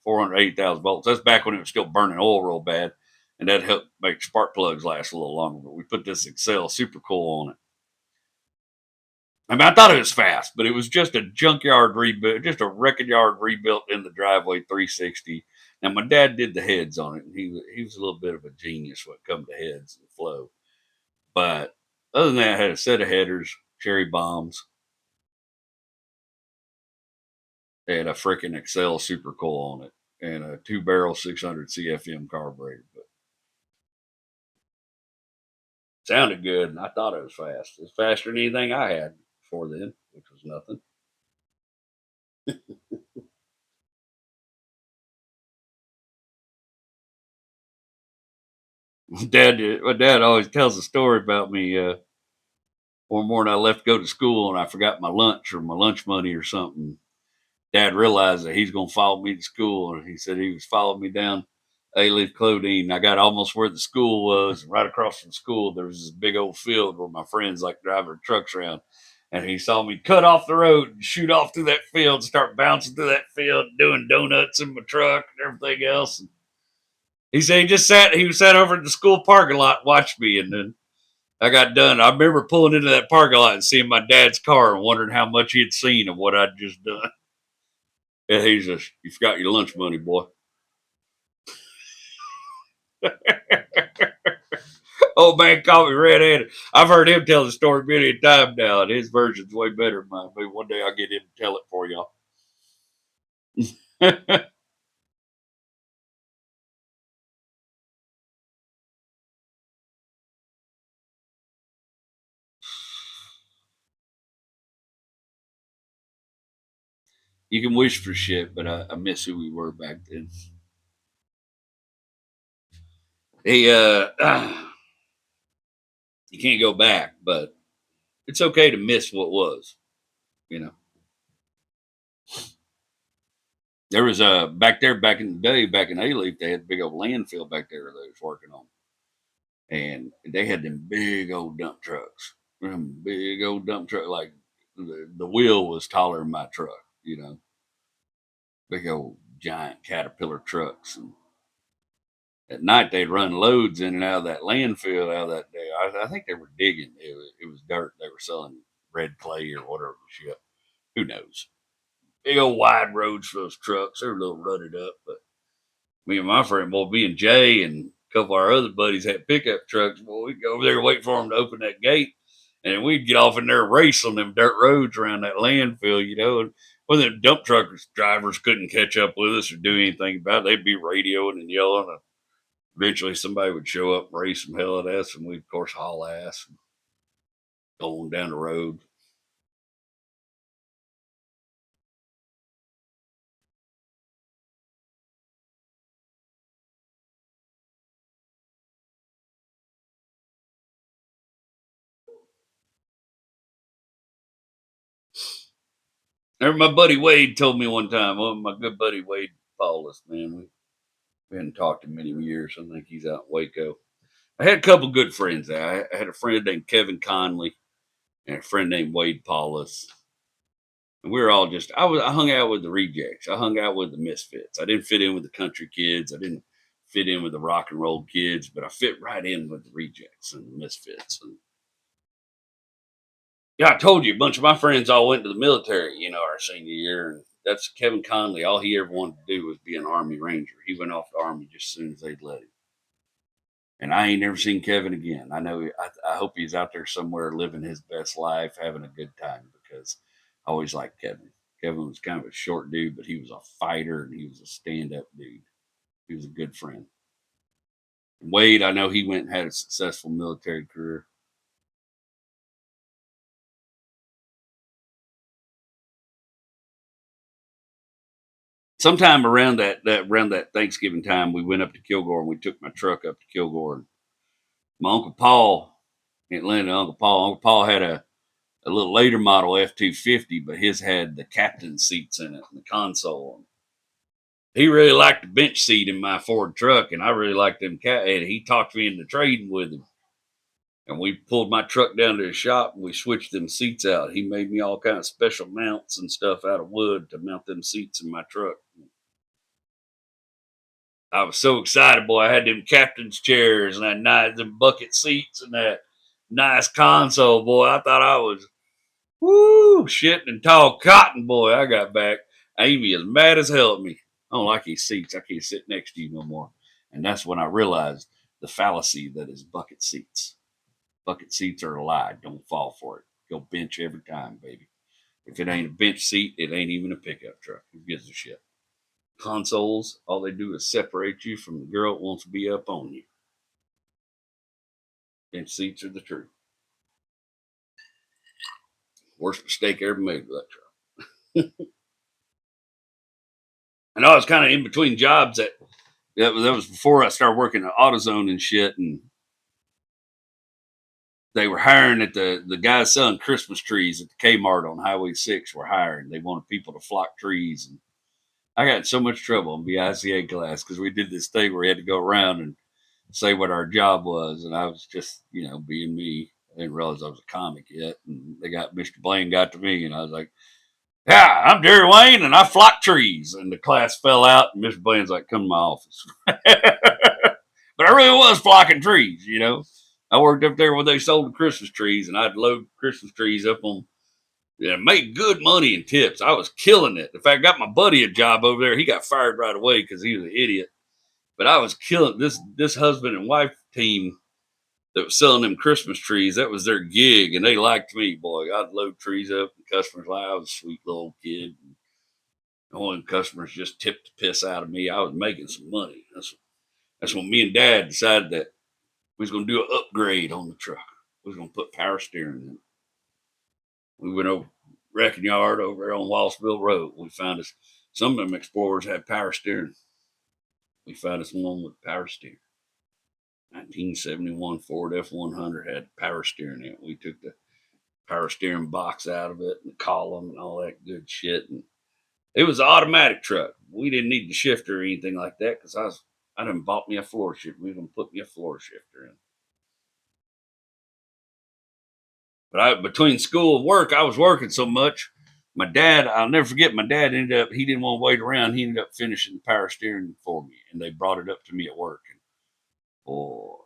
480,000 volts. That's back when it was still burning oil real bad. And that helped make spark plugs last a little longer. But we put this Excel super coil on it. I mean, I thought it was fast, but it was just a junkyard rebuild, just a wrecking yard rebuilt in the driveway 360. Now, my dad did the heads on it, and he was a little bit of a genius when it come to heads and flow. But other than that, I had a set of headers, cherry bombs, and a freaking Excel super coil on it, and a 2-barrel 600 CFM carburetor. But sounded good, and I thought it was fast. It was faster than anything I had before then, which was nothing. My dad always tells a story about me. One morning I left to go to school and I forgot my lunch or my lunch money or something. Dad realized that he's going to follow me to school, and he said he was following me down A-Leaf Clodine. I got almost where the school was, and right across from school there was this big old field where my friends like driving their trucks around. And he saw me cut off the road and shoot off through that field, start bouncing through that field, doing donuts in my truck and everything else. He said he sat over at the school parking lot and watched me, and then I got done. I remember pulling into that parking lot and seeing my dad's car and wondering how much he had seen of what I'd just done. And he's just, you forgot your lunch money, boy. Old man called me red-handed. I've heard him tell the story many a time now, and his version's way better than mine. Maybe one day I'll get him to tell it for y'all. You can wish for shit, but I miss who we were back then. Hey, you can't go back, but it's okay to miss what was. You know, there was a back there back in the day, back in A-Leaf, they had a big old landfill back there they was working on, and they had them big old dump trucks, them big old dump truck, like the wheel was taller than my truck. You know, big old giant Caterpillar trucks, and at night they'd run loads in and out of that landfill out of that day. I think they were digging. It was dirt. They were selling red clay or whatever shit. Who knows? Big old wide roads for those trucks. They were a little rutted up, but me and my friend, boy, me and Jay and a couple of our other buddies had pickup trucks. Boy, we'd go over there and wait for them to open that gate, and we'd get off in there and race on them dirt roads around that landfill, you know. And when the dump truck drivers couldn't catch up with us or do anything about it, they'd be radioing and yelling. And eventually, somebody would show up and race some hell at us, and we'd, of course, haul ass and go on down the road. Remember my buddy Wade told me one time, well, my good buddy Wade Paulus, man, we hadn't talked in many years. I think he's out in Waco. I had a couple good friends there. I had a friend named Kevin Conley and a friend named Wade Paulus. And we were all just, I hung out with the rejects. I hung out with the misfits. I didn't fit in with the country kids. I didn't fit in with the rock and roll kids, but I fit right in with the rejects and the misfits. And yeah, I told you a bunch of my friends all went to the military, you know, our senior year. And that's Kevin Conley. All he ever wanted to do was be an Army Ranger. He went off the Army just as soon as they'd let him. And I ain't never seen Kevin again. I know. I hope he's out there somewhere living his best life, having a good time. Because I always liked Kevin. Kevin was kind of a short dude, but he was a fighter and he was a stand-up dude. He was a good friend. Wade, I know he went and had a successful military career. Sometime around that Thanksgiving time, we went up to Kilgore and we took my truck up to Kilgore. And my Uncle Paul in Atlanta, Uncle Paul had a little later model F-250, but his had the captain seats in it and the console. He really liked the bench seat in my Ford truck, and I really liked them and he talked me into trading with him. And we pulled my truck down to his shop and we switched them seats out. He made me all kind of special mounts and stuff out of wood to mount them seats in my truck. I was so excited, boy. I had them captain's chairs and that nice them bucket seats and that nice console, boy. I thought I was woo shitting and tall cotton, boy. I got back. Amy is mad as hell at me. I don't like these seats. I can't sit next to you no more. And that's when I realized the fallacy that is bucket seats. Bucket seats are a lie. Don't fall for it. Go bench every time, baby. If it ain't a bench seat, it ain't even a pickup truck. Who gives a shit? Consoles, all they do is separate you from the girl that wants to be up on you. Bench seats are the truth. Worst mistake ever made with that truck. And I was kind of in between jobs that was before I started working at AutoZone and shit, and they were hiring at the guys selling Christmas trees at the Kmart on Highway 6 were hiring. They wanted people to flock trees, and I got in so much trouble in BICA class because we did this thing where we had to go around and say what our job was, and I was just, you know, being me. I didn't realize I was a comic yet, and they got Mr. Blaine got to me, and I was like, Yeah, I'm Jerry Wayne and I flock trees. And the class fell out and Mr. Bland's like, come to my office. But I really was flocking trees, you know. I worked up there when they sold the Christmas trees and I'd load Christmas trees up on, yeah, made good money in tips. I was killing it. In fact, I got my buddy a job over there. He got fired right away because he was an idiot. But I was killing this husband and wife team that was selling them Christmas trees. That was their gig, and they liked me, boy. I'd load trees up, and customers like I was a sweet little kid. And one customers just tipped the piss out of me. I was making some money. That's when me and Dad decided that we was going to do an upgrade on the truck. We was going to put power steering in it. We went over wrecking yard over there on Wallsville Road. We found us some of them Explorers had power steering. We found us one with power steering. 1971 Ford F100 had power steering in it. We took the power steering box out of it and the column and all that good shit. And it was an automatic truck. We didn't need the shifter or anything like that because I done bought me a floor shifter. We done put me a floor shifter in. But between school and work, I was working so much. My dad, I'll never forget, my dad ended up, he didn't want to wait around. He ended up finishing the power steering for me. And they brought it up to me at work. And boy,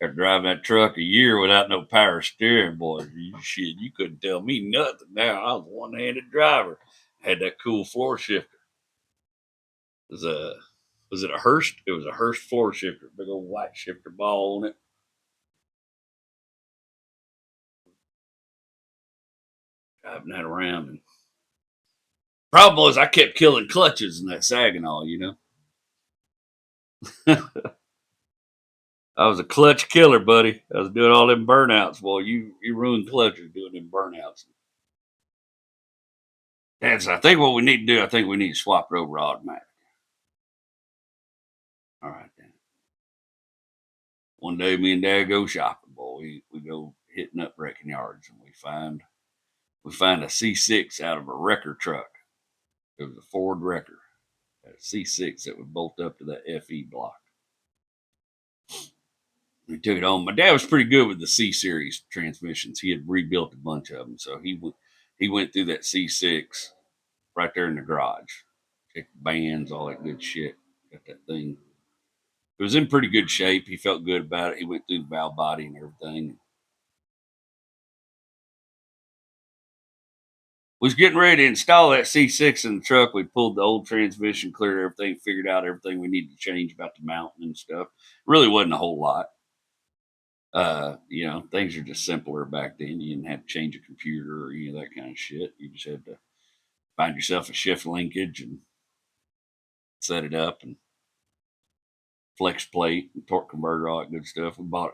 after driving that truck a year without no power steering, boy, shit, you couldn't tell me nothing. Now I was a one-handed driver. Had that cool floor shifter. Was it a Hurst? It was a Hurst floor shifter, big old white shifter ball on it. Driving that around, and problem was I kept killing clutches in that Saginaw. You know, I was a clutch killer, buddy. I was doing all them burnouts. Boy, you ruined clutches doing them burnouts. And so I think what we need to do, I think we need to swap it over to automatic. All right, then. One day, me and Dad go shopping, boy. We go hitting up wrecking yards, and we find a C6 out of a wrecker truck. It was a Ford wrecker, a C6 that would bolt up to that FE block. We took it home. My dad was pretty good with the C series transmissions. He had rebuilt a bunch of them, so he went through that C6 right there in the garage. Checked the bands, all that good shit. Got that thing. It was in pretty good shape. He felt good about it. He went through the valve body and everything. We was getting ready to install that C6 in the truck. We pulled the old transmission, cleared everything, figured out everything we needed to change about the mounting and stuff. Really wasn't a whole lot. Things are just simpler back then. You didn't have to change a computer or any of that kind of shit. You just had to find yourself a shift linkage and set it up and flex plate and torque converter, all that good stuff. I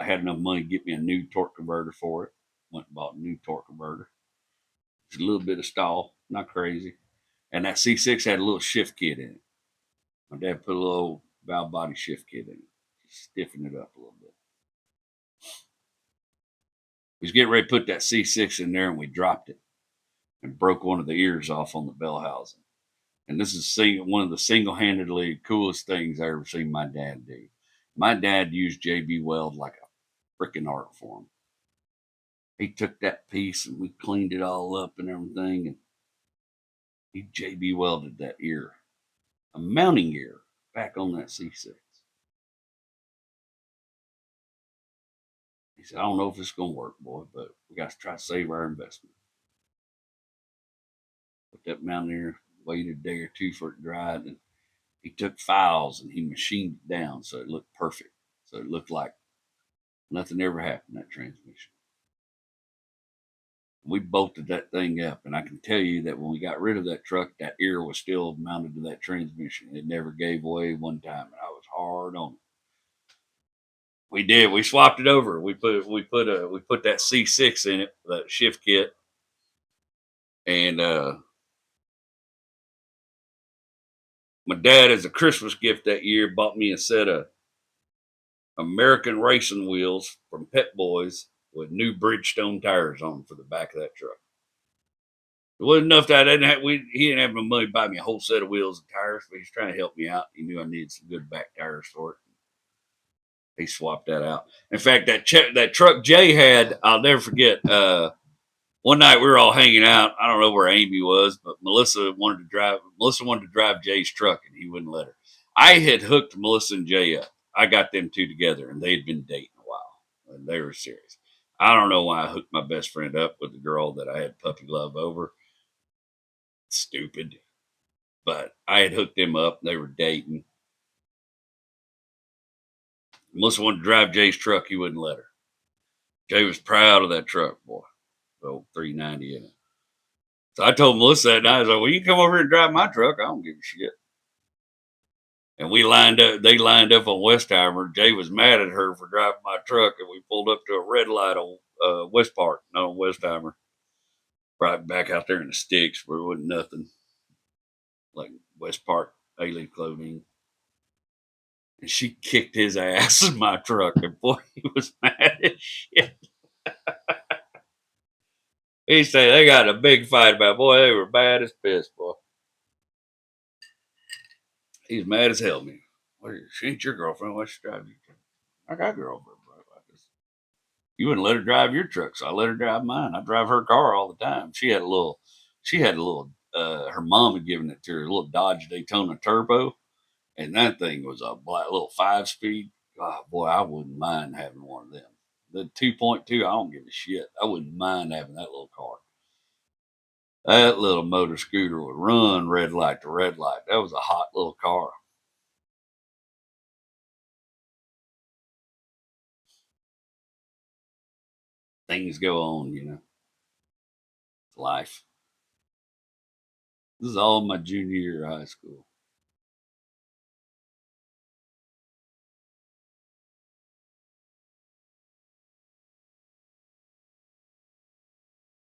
had enough money to get me a new torque converter for it. Went and bought a new torque converter. It's a little bit of stall, not crazy. And that C6 had a little shift kit in it. My dad put a little valve body shift kit in it, just stiffen it up a little bit. We was getting ready to put that C6 in there and we dropped it and broke one of the ears off on the bell housing. And this is one of the single-handedly coolest things I ever seen my dad do. My dad used JB Weld like a freaking art form. He took that piece and we cleaned it all up and everything, and he JB welded that ear, a mounting ear, back on that C6. He said, I don't know if it's going to work, boy, but we got to try to save our investment. Put that mounting ear, waited a day or two for it to dry, and he took files and he machined it down so it looked perfect. So it looked like nothing ever happened in that transmission. We bolted that thing up, and I can tell you that when we got rid of that truck, that ear was still mounted to that transmission. It never gave away one time, and I was hard on it. We did. We swapped it over. We put that C6 in it, that shift kit, and my dad, as a Christmas gift that year, bought me a set of American racing wheels from Pet Boys with new Bridgestone tires on them for the back of that truck. It wasn't enough that he didn't have no money to buy me a whole set of wheels and tires, but he's trying to help me out. He knew I needed some good back tires for it. He swapped that out. In fact, that truck Jay had, I'll never forget. One night we were all hanging out. I don't know where Amy was, but Melissa wanted to drive. Melissa wanted to drive Jay's truck, and he wouldn't let her. I had hooked Melissa and Jay up. I got them two together, and they had been dating a while, and they were serious. I don't know why I hooked my best friend up with the girl that I had puppy love over. Stupid, but I had hooked them up. They were dating. Melissa wanted to drive Jay's truck. He wouldn't let her. Jay was proud of that truck, boy. The old 390 in it. So I told Melissa that night, I was like, well, you can come over here and drive my truck. I don't give a shit. And we lined up, they lined up on Westheimer. Jay was mad at her for driving my truck, and we pulled up to a red light on West Park, not on Westheimer. Right back out there in the sticks where it wasn't nothing. Like West Park, Alien Clothing. And she kicked his ass in my truck, and boy, he was mad as shit. He said they got a big fight about, boy, they were bad as piss, boy. He's mad as hell, man. She ain't your girlfriend. Why she drive you? I got a girlfriend, bro. You wouldn't let her drive your truck, so I let her drive mine. I drive her car all the time. Her mom had given it to her, a little Dodge Daytona Turbo, and that thing was a black little 5-speed. Oh, boy, I wouldn't mind having one of them. The 2.2, I don't give a shit. I wouldn't mind having that little car. That little motor scooter would run red light to red light. That was a hot little car. Things go on, life. This is all my junior year of high school.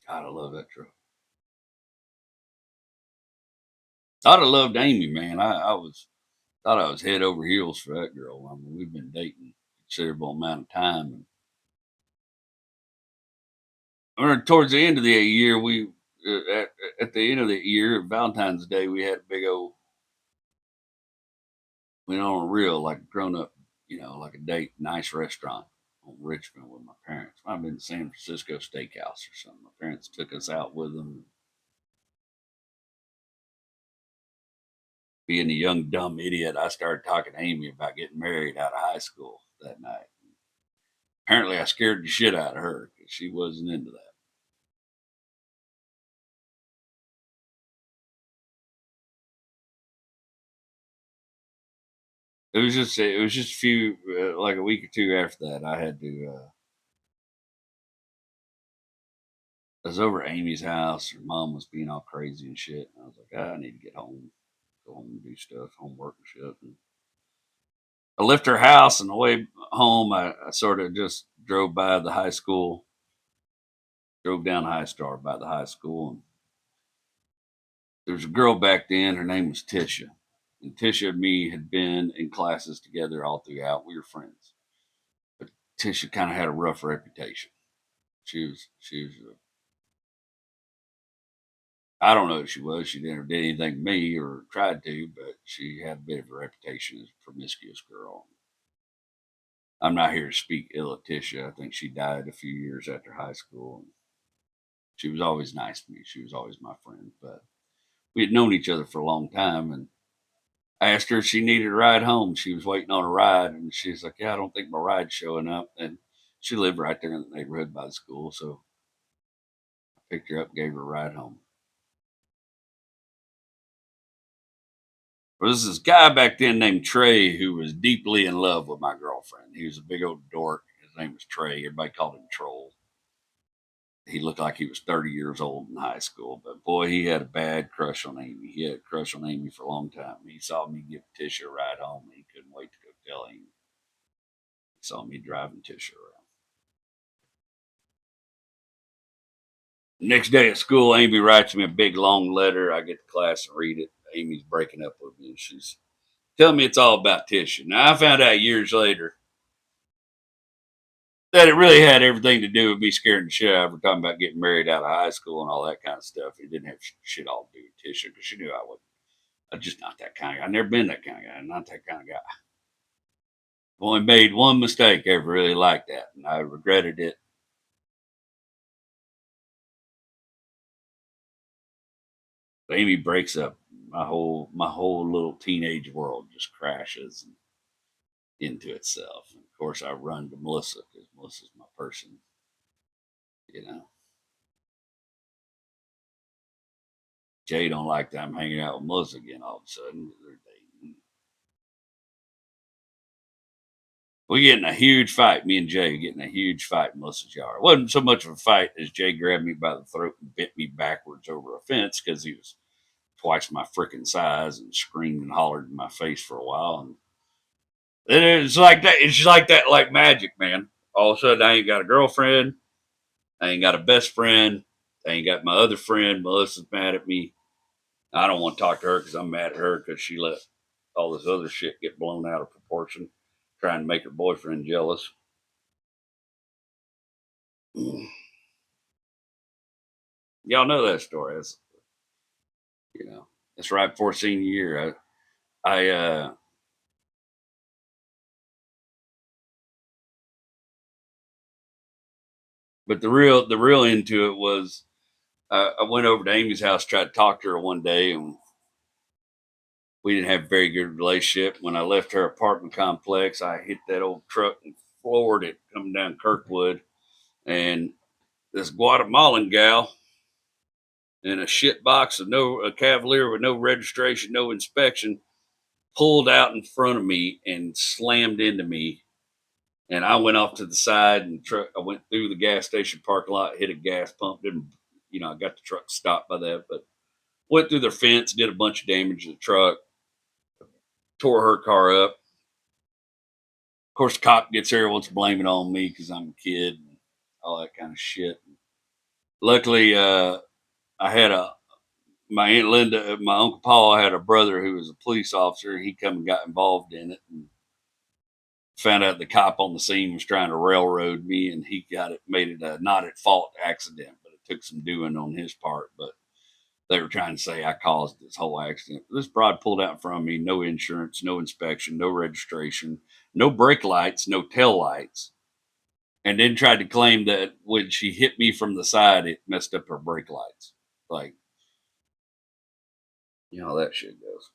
God, I love that truck. Thought I loved Amy, man. Thought I was head over heels for that girl. I mean, we've been dating a considerable amount of time. And towards the end of the year, at the end of the year, Valentine's Day, we had a big old, went on a real like grown up, like a date, nice restaurant on Richmond with my parents. Might have been San Francisco Steakhouse or something. My parents took us out with them. Being a young dumb idiot, I started talking to Amy about getting married out of high school that night. Apparently, I scared the shit out of her because she wasn't into that. It was just a few like a week or two after that. I was over at Amy's house. Her mom was being all crazy and shit. And I was like, I need to get home, go home and do stuff, homework and shit. And I left her house, and the way home, I sort of just drove by the high school, drove down High Star by the high school, and there was a girl back then. Her name was Tisha, and Tisha and me had been in classes together all throughout. We were friends, but Tisha kind of had a rough reputation. She was I don't know who she was. She never did anything to me or tried to, but she had a bit of a reputation as a promiscuous girl. I'm not here to speak ill of Tisha. I think she died a few years after high school. And she was always nice to me. She was always my friend. But we had known each other for a long time. And I asked her if she needed a ride home. She was waiting on a ride. And she's like, yeah, I don't think my ride's showing up. And she lived right there in the neighborhood by the school. So I picked her up, gave her a ride home. Well, there's this guy back then named Trey who was deeply in love with my girlfriend. He was a big old dork. His name was Trey. Everybody called him Troll. He looked like he was 30 years old in high school, but boy, he had a bad crush on Amy. He had a crush on Amy for a long time. He saw me give Tisha a ride home. He couldn't wait to go tell Amy. He saw me driving Tisha around. Next day at school, Amy writes me a big long letter. I get to class and read it. Amy's breaking up with me, and she's telling me it's all about Tisha. Now, I found out years later that it really had everything to do with me scaring the shit out of her, talking about getting married out of high school and all that kind of stuff. It didn't have shit all to do with Tisha because she knew I wasn't. I'm just not that kind of guy. I've never been that kind of guy. I'm not that kind of guy. I've only made one mistake ever really like that, and I regretted it Amy breaks up. My whole little teenage world just crashes into itself. And of course, I run to Melissa because Melissa's my person. You know, Jay don't like that I'm hanging out with Melissa again all of a sudden. They're dating. We get in a huge fight. Me and Jay get in a huge fight in Melissa's yard. It wasn't so much of a fight as Jay grabbed me by the throat and bent me backwards over a fence because he was twice my freaking size and screamed and hollered in my face for a while. And then it's like that. It's just like that, like magic, man. All of a sudden, I ain't got a girlfriend. I ain't got a best friend. I ain't got my other friend. Melissa's mad at me. I don't want to talk to her because I'm mad at her because she let all this other shit get blown out of proportion, trying to make her boyfriend jealous. Y'all know that story. That's, you know, it's right before senior year. I but the real into it was I went over to Amy's house, tried to talk to her one day, and we didn't have a very good relationship. When I left her apartment complex, I hit that old truck and floored it coming down Kirkwood. And this Guatemalan gal in a shit box of a Cavalier with no registration, no inspection, pulled out in front of me and slammed into me. And I went off to the side and I went through the gas station parking lot, hit a gas pump. Didn't, I got the truck stopped by that, but went through their fence, did a bunch of damage to the truck, tore her car up. Of course, the cop gets here, wants to blame it on me because I'm a kid and all that kind of shit. Luckily, I had my Aunt Linda, my Uncle Paul had a brother who was a police officer. He come and got involved in it and found out the cop on the scene was trying to railroad me, and he made it a not at fault accident, but it took some doing on his part. But they were trying to say I caused this whole accident. This broad pulled out from me, no insurance, no inspection, no registration, no brake lights, no tail lights, and then tried to claim that when she hit me from the side, it messed up her brake lights. Like, you know how that shit goes.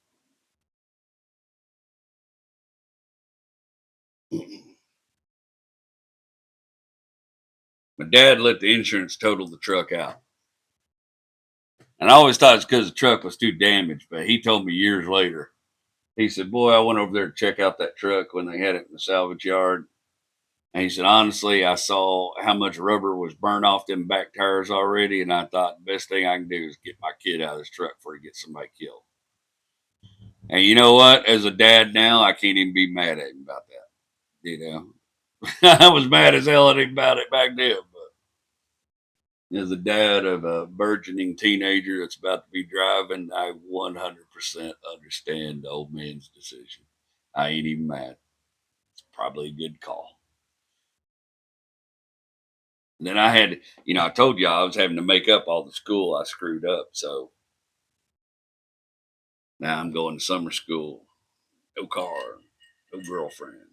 My dad let the insurance total the truck out. And I always thought it's because the truck was too damaged, but he told me years later. He said, "Boy, I went over there to check out that truck when they had it in the salvage yard." And he said, "Honestly, I saw how much rubber was burned off them back tires already. And I thought the best thing I can do is get my kid out of this truck before he gets somebody killed." And you know what? As a dad now, I can't even be mad at him about that. I was mad as hell at him about it back then. As a dad of a burgeoning teenager that's about to be driving, I 100% understand the old man's decision. I ain't even mad. It's probably a good call. And then I had, I told you I was having to make up all the school I screwed up. So now I'm going to summer school. No car, no girlfriend.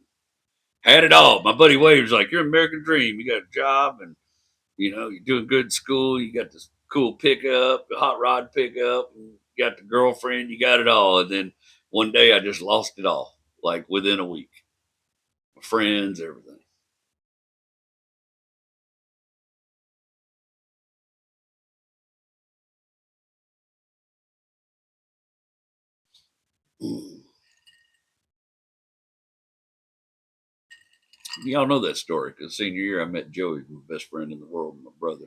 Had it all. My buddy Wade was like, "You're an American dream. You got a job and you're doing good in school. You got this cool pickup, a hot rod pickup, and you got the girlfriend. You got it all." And then one day I just lost it all, like within a week. My friends, everything. Y'all know that story because senior year I met Joey, my best friend in the world, my brother,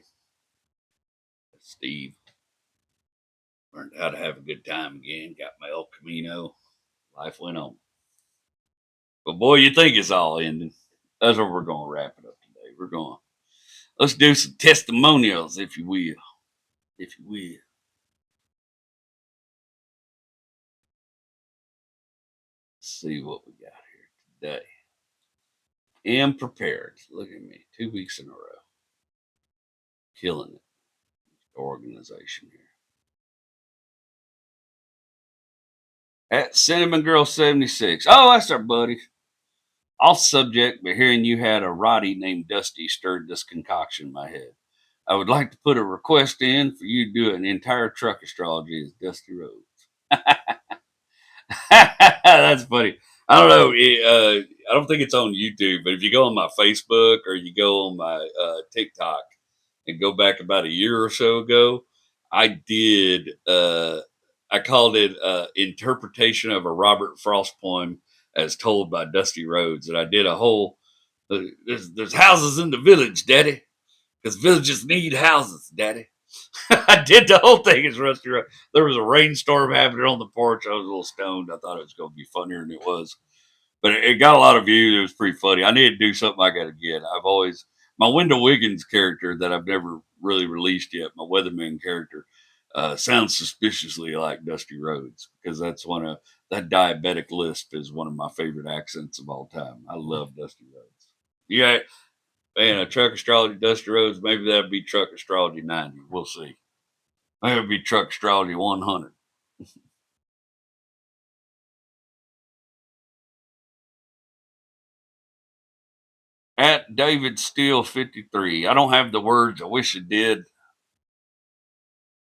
Steve. Learned how to have a good time again. Got my El Camino. Life went on. But boy, you think it's all ending. That's where we're going to wrap it up today. Let's do some testimonials, if you will. If you will. Let's see what we got here today. Am prepared. Look at me. 2 weeks in a row. Killing it. Organization here. At Cinnamon Girl 76. Oh, that's our buddy. Off subject, but hearing you had a Roddy named Dusty stirred this concoction in my head. I would like to put a request in for you to do an entire truck astrology as Dusty Rhodes. That's funny. I don't know. I don't think it's on YouTube, but if you go on my Facebook or you go on my TikTok and go back about a year or so ago, I did. I called it "Interpretation of a Robert Frost Poem as Told by Dusty Rhodes," and I did a whole. There's houses in the village, Daddy, because villages need houses, Daddy. I did the whole thing as Rusty Road. There was a rainstorm happening on the porch. I was a little stoned. I thought it was going to be funnier than it was, but it got a lot of views. It was pretty funny. I need to do something I got to get. I've always my Wendell Wiggins character that I've never really released yet. My Weatherman character sounds suspiciously like Dusty Rhodes because that's one of that diabetic lisp is one of my favorite accents of all time. I love Dusty Rhodes. Yeah, man, a truck astrology Dusty Rhodes. Maybe that'd be truck astrology 90. We'll see. Maybe it'd be truck astrology 100. At David Steele 53. I don't have the words. I wish I did.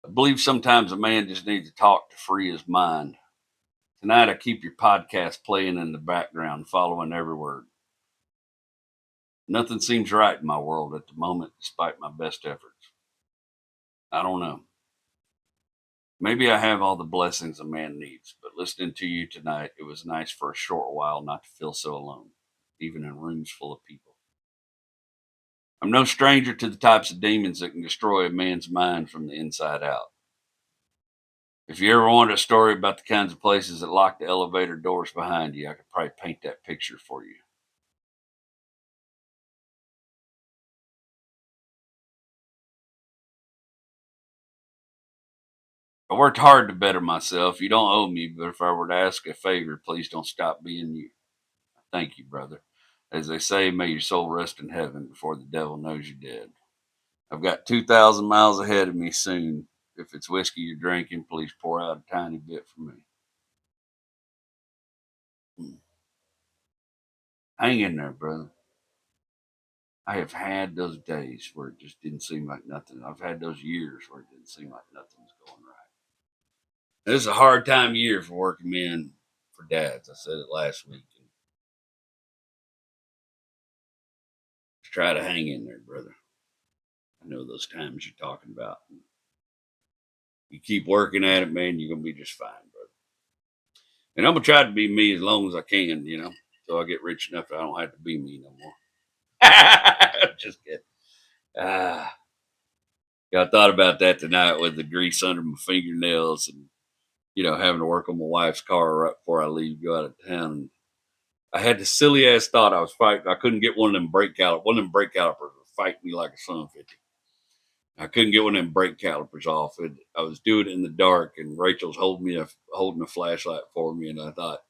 I believe sometimes a man just needs to talk to free his mind. Tonight, I keep your podcast playing in the background, following every word. Nothing seems right in my world at the moment, despite my best efforts. I don't know. Maybe I have all the blessings a man needs, but listening to you tonight, it was nice for a short while not to feel so alone, even in rooms full of people. I'm no stranger to the types of demons that can destroy a man's mind from the inside out. If you ever wanted a story about the kinds of places that lock the elevator doors behind you, I could probably paint that picture for you. I worked hard to better myself. You don't owe me, but if I were to ask a favor, please don't stop being you. Thank you, brother. As they say, may your soul rest in heaven before the devil knows you're dead. I've got 2,000 miles ahead of me soon. If it's whiskey you're drinking, please pour out a tiny bit for me. Hang in there, brother. I have had those days where it just didn't seem like nothing. I've had those years where it didn't seem like nothing was going right. This is a hard time of year for working men for dads. I said it last week. Just try to hang in there, brother. I know those times you're talking about. You keep working at it, man, you're gonna be just fine, brother. And I'm gonna try to be me as long as I can, so I get rich enough that I don't have to be me no more. Just kidding. Ah, yeah, I thought about that tonight with the grease under my fingernails and having to work on my wife's car right before I leave, go out of town. I had this silly ass thought I was fighting. I couldn't get one of them brake calipers. One of them brake calipers was fighting me like a son of 50. I couldn't get one of them brake calipers off. I was doing it in the dark, and Rachel's holding a flashlight for me. And I thought,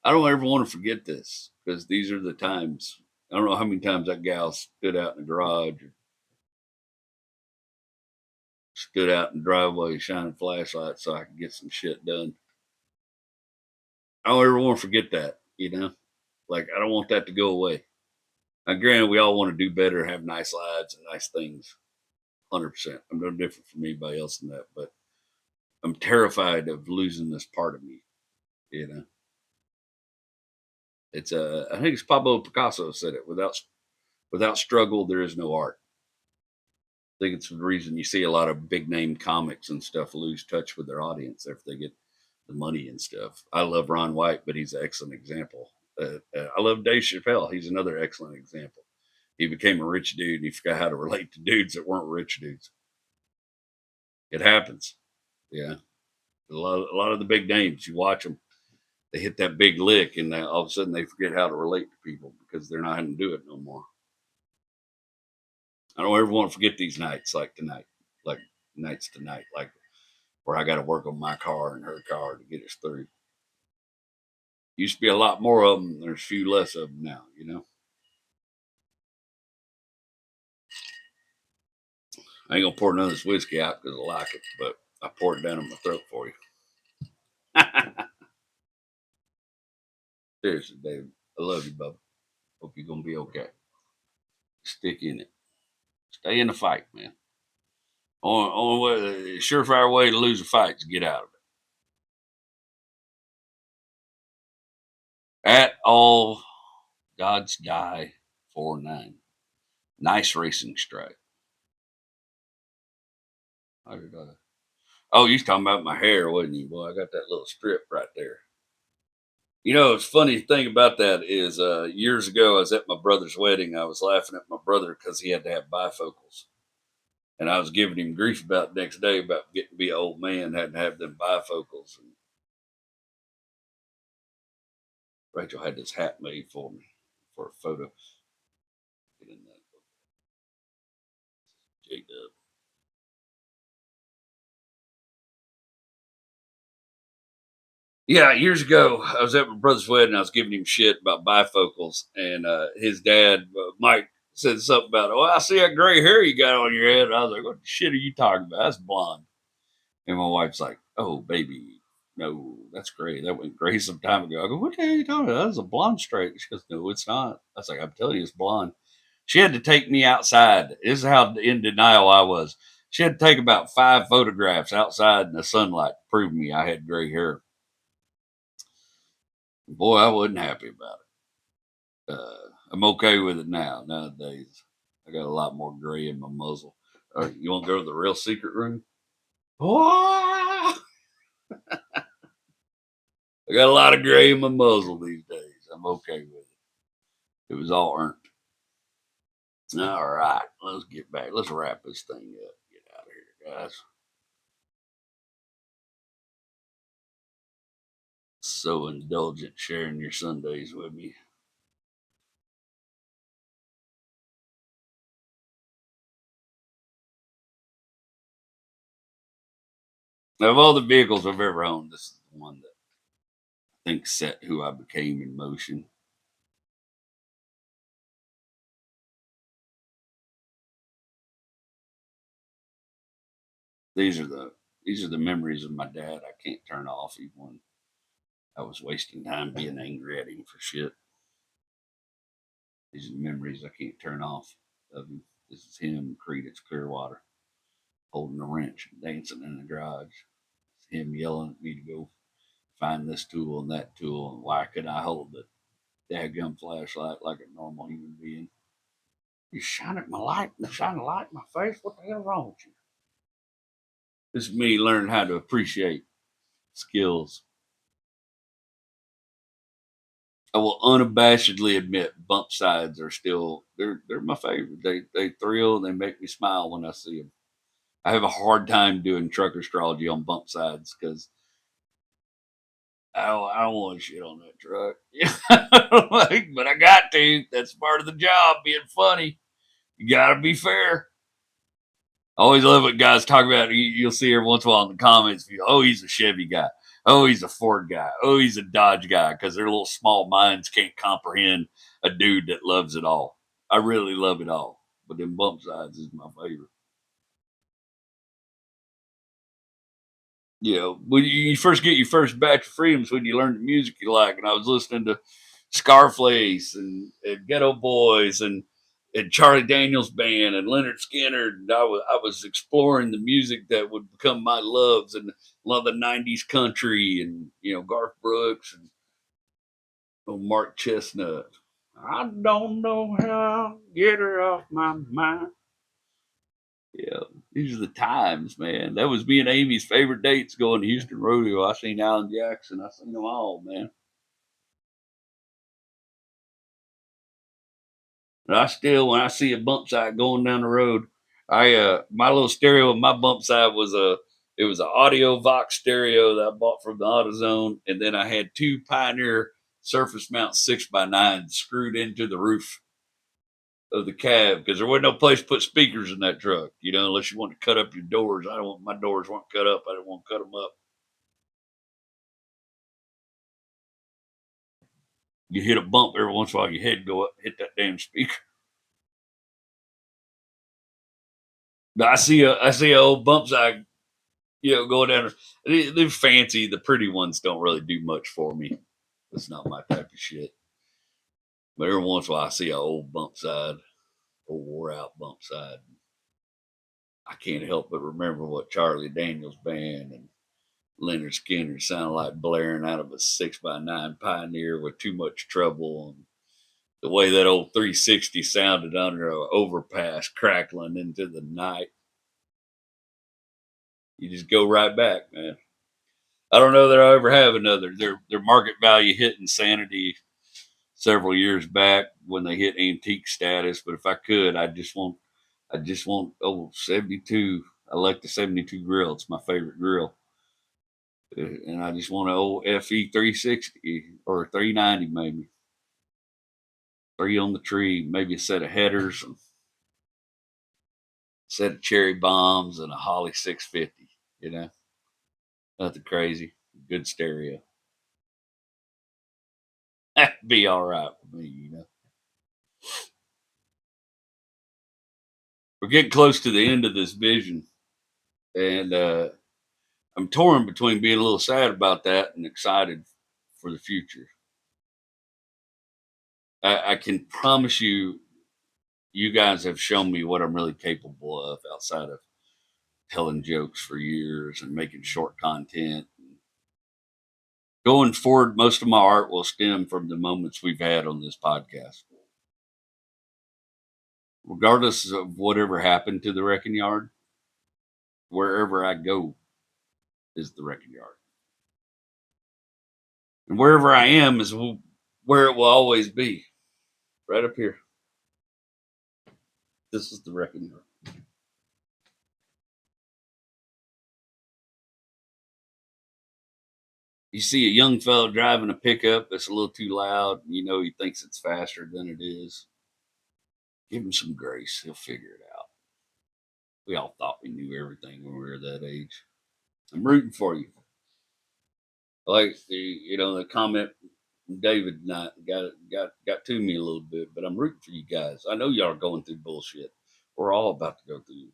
I don't ever want to forget this because these are the times. I don't know how many times that gal stood out in the garage, or stood out in the driveway shining flashlights so I could get some shit done. I don't ever want to forget that. Like, I don't want that to go away. Now, granted, we all want to do better, have nice lives and nice things. 100%. I'm no different from anybody else in that, but I'm terrified of losing this part of me. You know, I think it's Pablo Picasso said it. Without struggle, there is no art. I think it's the reason you see a lot of big name comics and stuff lose touch with their audience after they get the money and stuff. I love Ron White, but he's an excellent example. I love Dave Chappelle. He's another excellent example. He became a rich dude and he forgot how to relate to dudes that weren't rich dudes. It happens. Yeah. A lot of the big names, you watch them, they hit that big lick and all of a sudden they forget how to relate to people because they're not having to do it no more. I don't ever want to forget these nights like tonight, like nights tonight, like where I got to work on my car and her car to get us through. Used to be a lot more of them. There's a few less of them now. I ain't gonna pour none of this whiskey out because I like it, but I poured it down in my throat for you. Seriously, David, I love you, bub. Hope you're gonna be okay. Stick in it. Stay in the fight, man. On way, surefire way to lose a fight is get out of it. At all gods die 49. Nice racing stripe. How did I? Oh, you was talking about my hair, wasn't you? Boy, I got that little strip right there. You know, it's funny thing about that is years ago I was at my brother's wedding. I was laughing at my brother because he had to have bifocals. And I was giving him grief about the next day about getting to be an old man, had to have them bifocals. And Rachel had this hat made for me for a photo. Get in that J-Dub. Yeah, years ago, I was at my brother's wedding. I was giving him shit about bifocals, and his dad, Mike, said something about, "Oh, I see that gray hair you got on your head." And I was like, "What the shit are you talking about? That's blonde." And my wife's like, "Oh, baby, no, that's gray. That went gray some time ago." I go, "What the hell are you talking about? That's a blonde straight." She goes, "No, it's not." I was like, "I'm telling you, it's blonde." She had to take me outside. This is how in denial I was. She had to take about 5 photographs outside in the sunlight to prove me I had gray hair. Boy, I wasn't happy about it. I'm okay with it now. Nowadays, I got a lot more gray in my muzzle. You want to go to the real secret room? Oh, I got a lot of gray in my muzzle these days. I'm okay with it. It was all earned. All right, let's get back. Let's wrap this thing up. Get out of here, guys. So indulgent sharing your Sundays with me. Of all the vehicles I've ever owned, this is the one that I think set who I became in motion. These are the these are the memories of my dad I can't turn off even when I was wasting time being angry at him for shit. These are the memories I can't turn off of him. This is him, Credence Clearwater, holding a wrench and dancing in the garage. It's him yelling at me to go find this tool and that tool, and why could I hold the daggum flashlight like a normal human being? You shining my light, shine a light in my face. What the hell wrong with you? This is me learning how to appreciate skills. I will unabashedly admit bump sides are still they're my favorite. They thrill and they make me smile when I see them. I have a hard time doing truck astrology on bump sides because I don't want shit on that truck. Like, but I got to. That's part of the job, being funny. You got to be fair. I always love what guys talk about. You'll see every once in a while in the comments. Oh, he's a Chevy guy. Oh, he's a Ford guy. Oh, he's a Dodge guy because their little small minds can't comprehend a dude that loves it all. I really love it all, but then bump sides is my favorite. You know, when you first get your first batch of freedoms, when you learn the music you like, and I was listening to Scarface and Ghetto Boys and Charlie Daniels Band and Leonard Skinner. And I was exploring the music that would become my loves and love the '90s country and Garth Brooks and Mark Chestnut. I don't know how to get her off my mind. Yeah, these are the times, man. That was me and Amy's favorite dates going to Houston Rodeo. I seen Alan Jackson. I seen them all, man. And I still, when I see a bump side going down the road, my little stereo of my bump side was it was an audio Vox stereo that I bought from the AutoZone, and then I had two Pioneer surface mount 6x9 screwed into the roof of the cab because there wasn't no place to put speakers in that truck, unless you want to cut up your doors. I don't want my doors weren't cut up. I didn't want to cut them up. You hit a bump every once in a while, your head go up, hit that damn speaker. But I see a old bump side, going down. They're fancy. The pretty ones don't really do much for me. It's not my type of shit. But every once in a while, I see an old bump side, old wore out bump side. I can't help but remember what Charlie Daniels Band and Leonard Skinner sounded like blaring out of a 6x9 Pioneer with too much trouble, and the way that old 360 sounded under an overpass crackling into the night. You just go right back, man. I don't know that I'll ever have another. Their market value hit insanity several years back when they hit antique status. But if I could, I just want old 72. I like the 72 grill. It's my favorite grill. And I just want an old FE 360 or 390 maybe. Three on the tree, maybe a set of headers, and a set of cherry bombs, and a Holly 650. You know, nothing crazy. Good stereo. That'd be all right for me. We're getting close to the end of this vision, and I'm torn between being a little sad about that and excited for the future. I can promise you, you guys have shown me what I'm really capable of outside of telling jokes for years and making short content. Going forward, most of my art will stem from the moments we've had on this podcast. Regardless of whatever happened to the wrecking yard, wherever I go is the wrecking yard. And wherever I am is where it will always be. Right up here. This is the wrecking yard. You see a young fellow driving a pickup that's a little too loud, you know he thinks it's faster than it is. Give him some grace. He'll figure it out. We all thought we knew everything when we were that age. I'm rooting for you. Like the comment from David and I got to me a little bit, but I'm rooting for you guys. I know y'all are going through bullshit. We're all about to go through.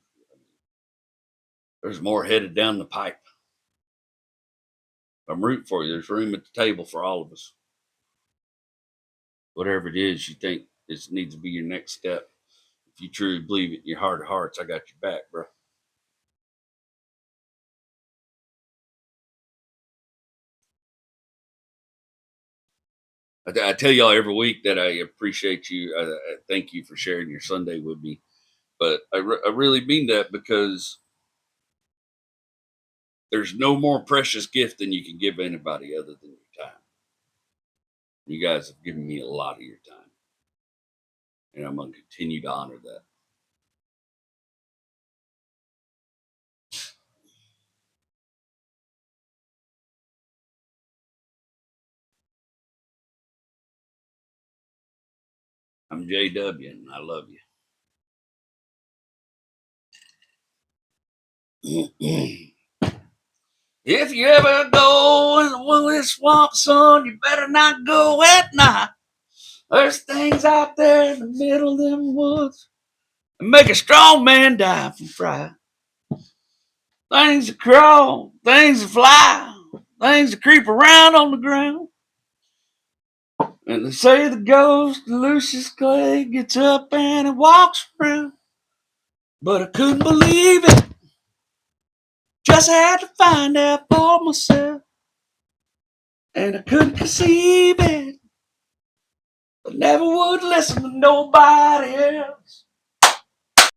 There's more headed down the pipe. I'm rooting for you. There's room at the table for all of us. Whatever it is you think needs to be your next step. If you truly believe it in your heart of hearts, I got your back, bro. I tell y'all every week that I appreciate you. I thank you for sharing your Sunday with me. But I really mean that because there's no more precious gift than you can give anybody other than your time. You guys have given me a lot of your time, and I'm going to continue to honor that. I'm JW, and I love you. If you ever go in the woolly swamp, son, you better not go at night. There's things out there in the middle of them woods that make a strong man die from fright. Things that crawl, things that fly, things that creep around on the ground. And they say the ghost of Lucius Clay gets up and it walks around. But I couldn't believe it. Just had to find out for myself. And I couldn't conceive it. I never would listen to nobody else.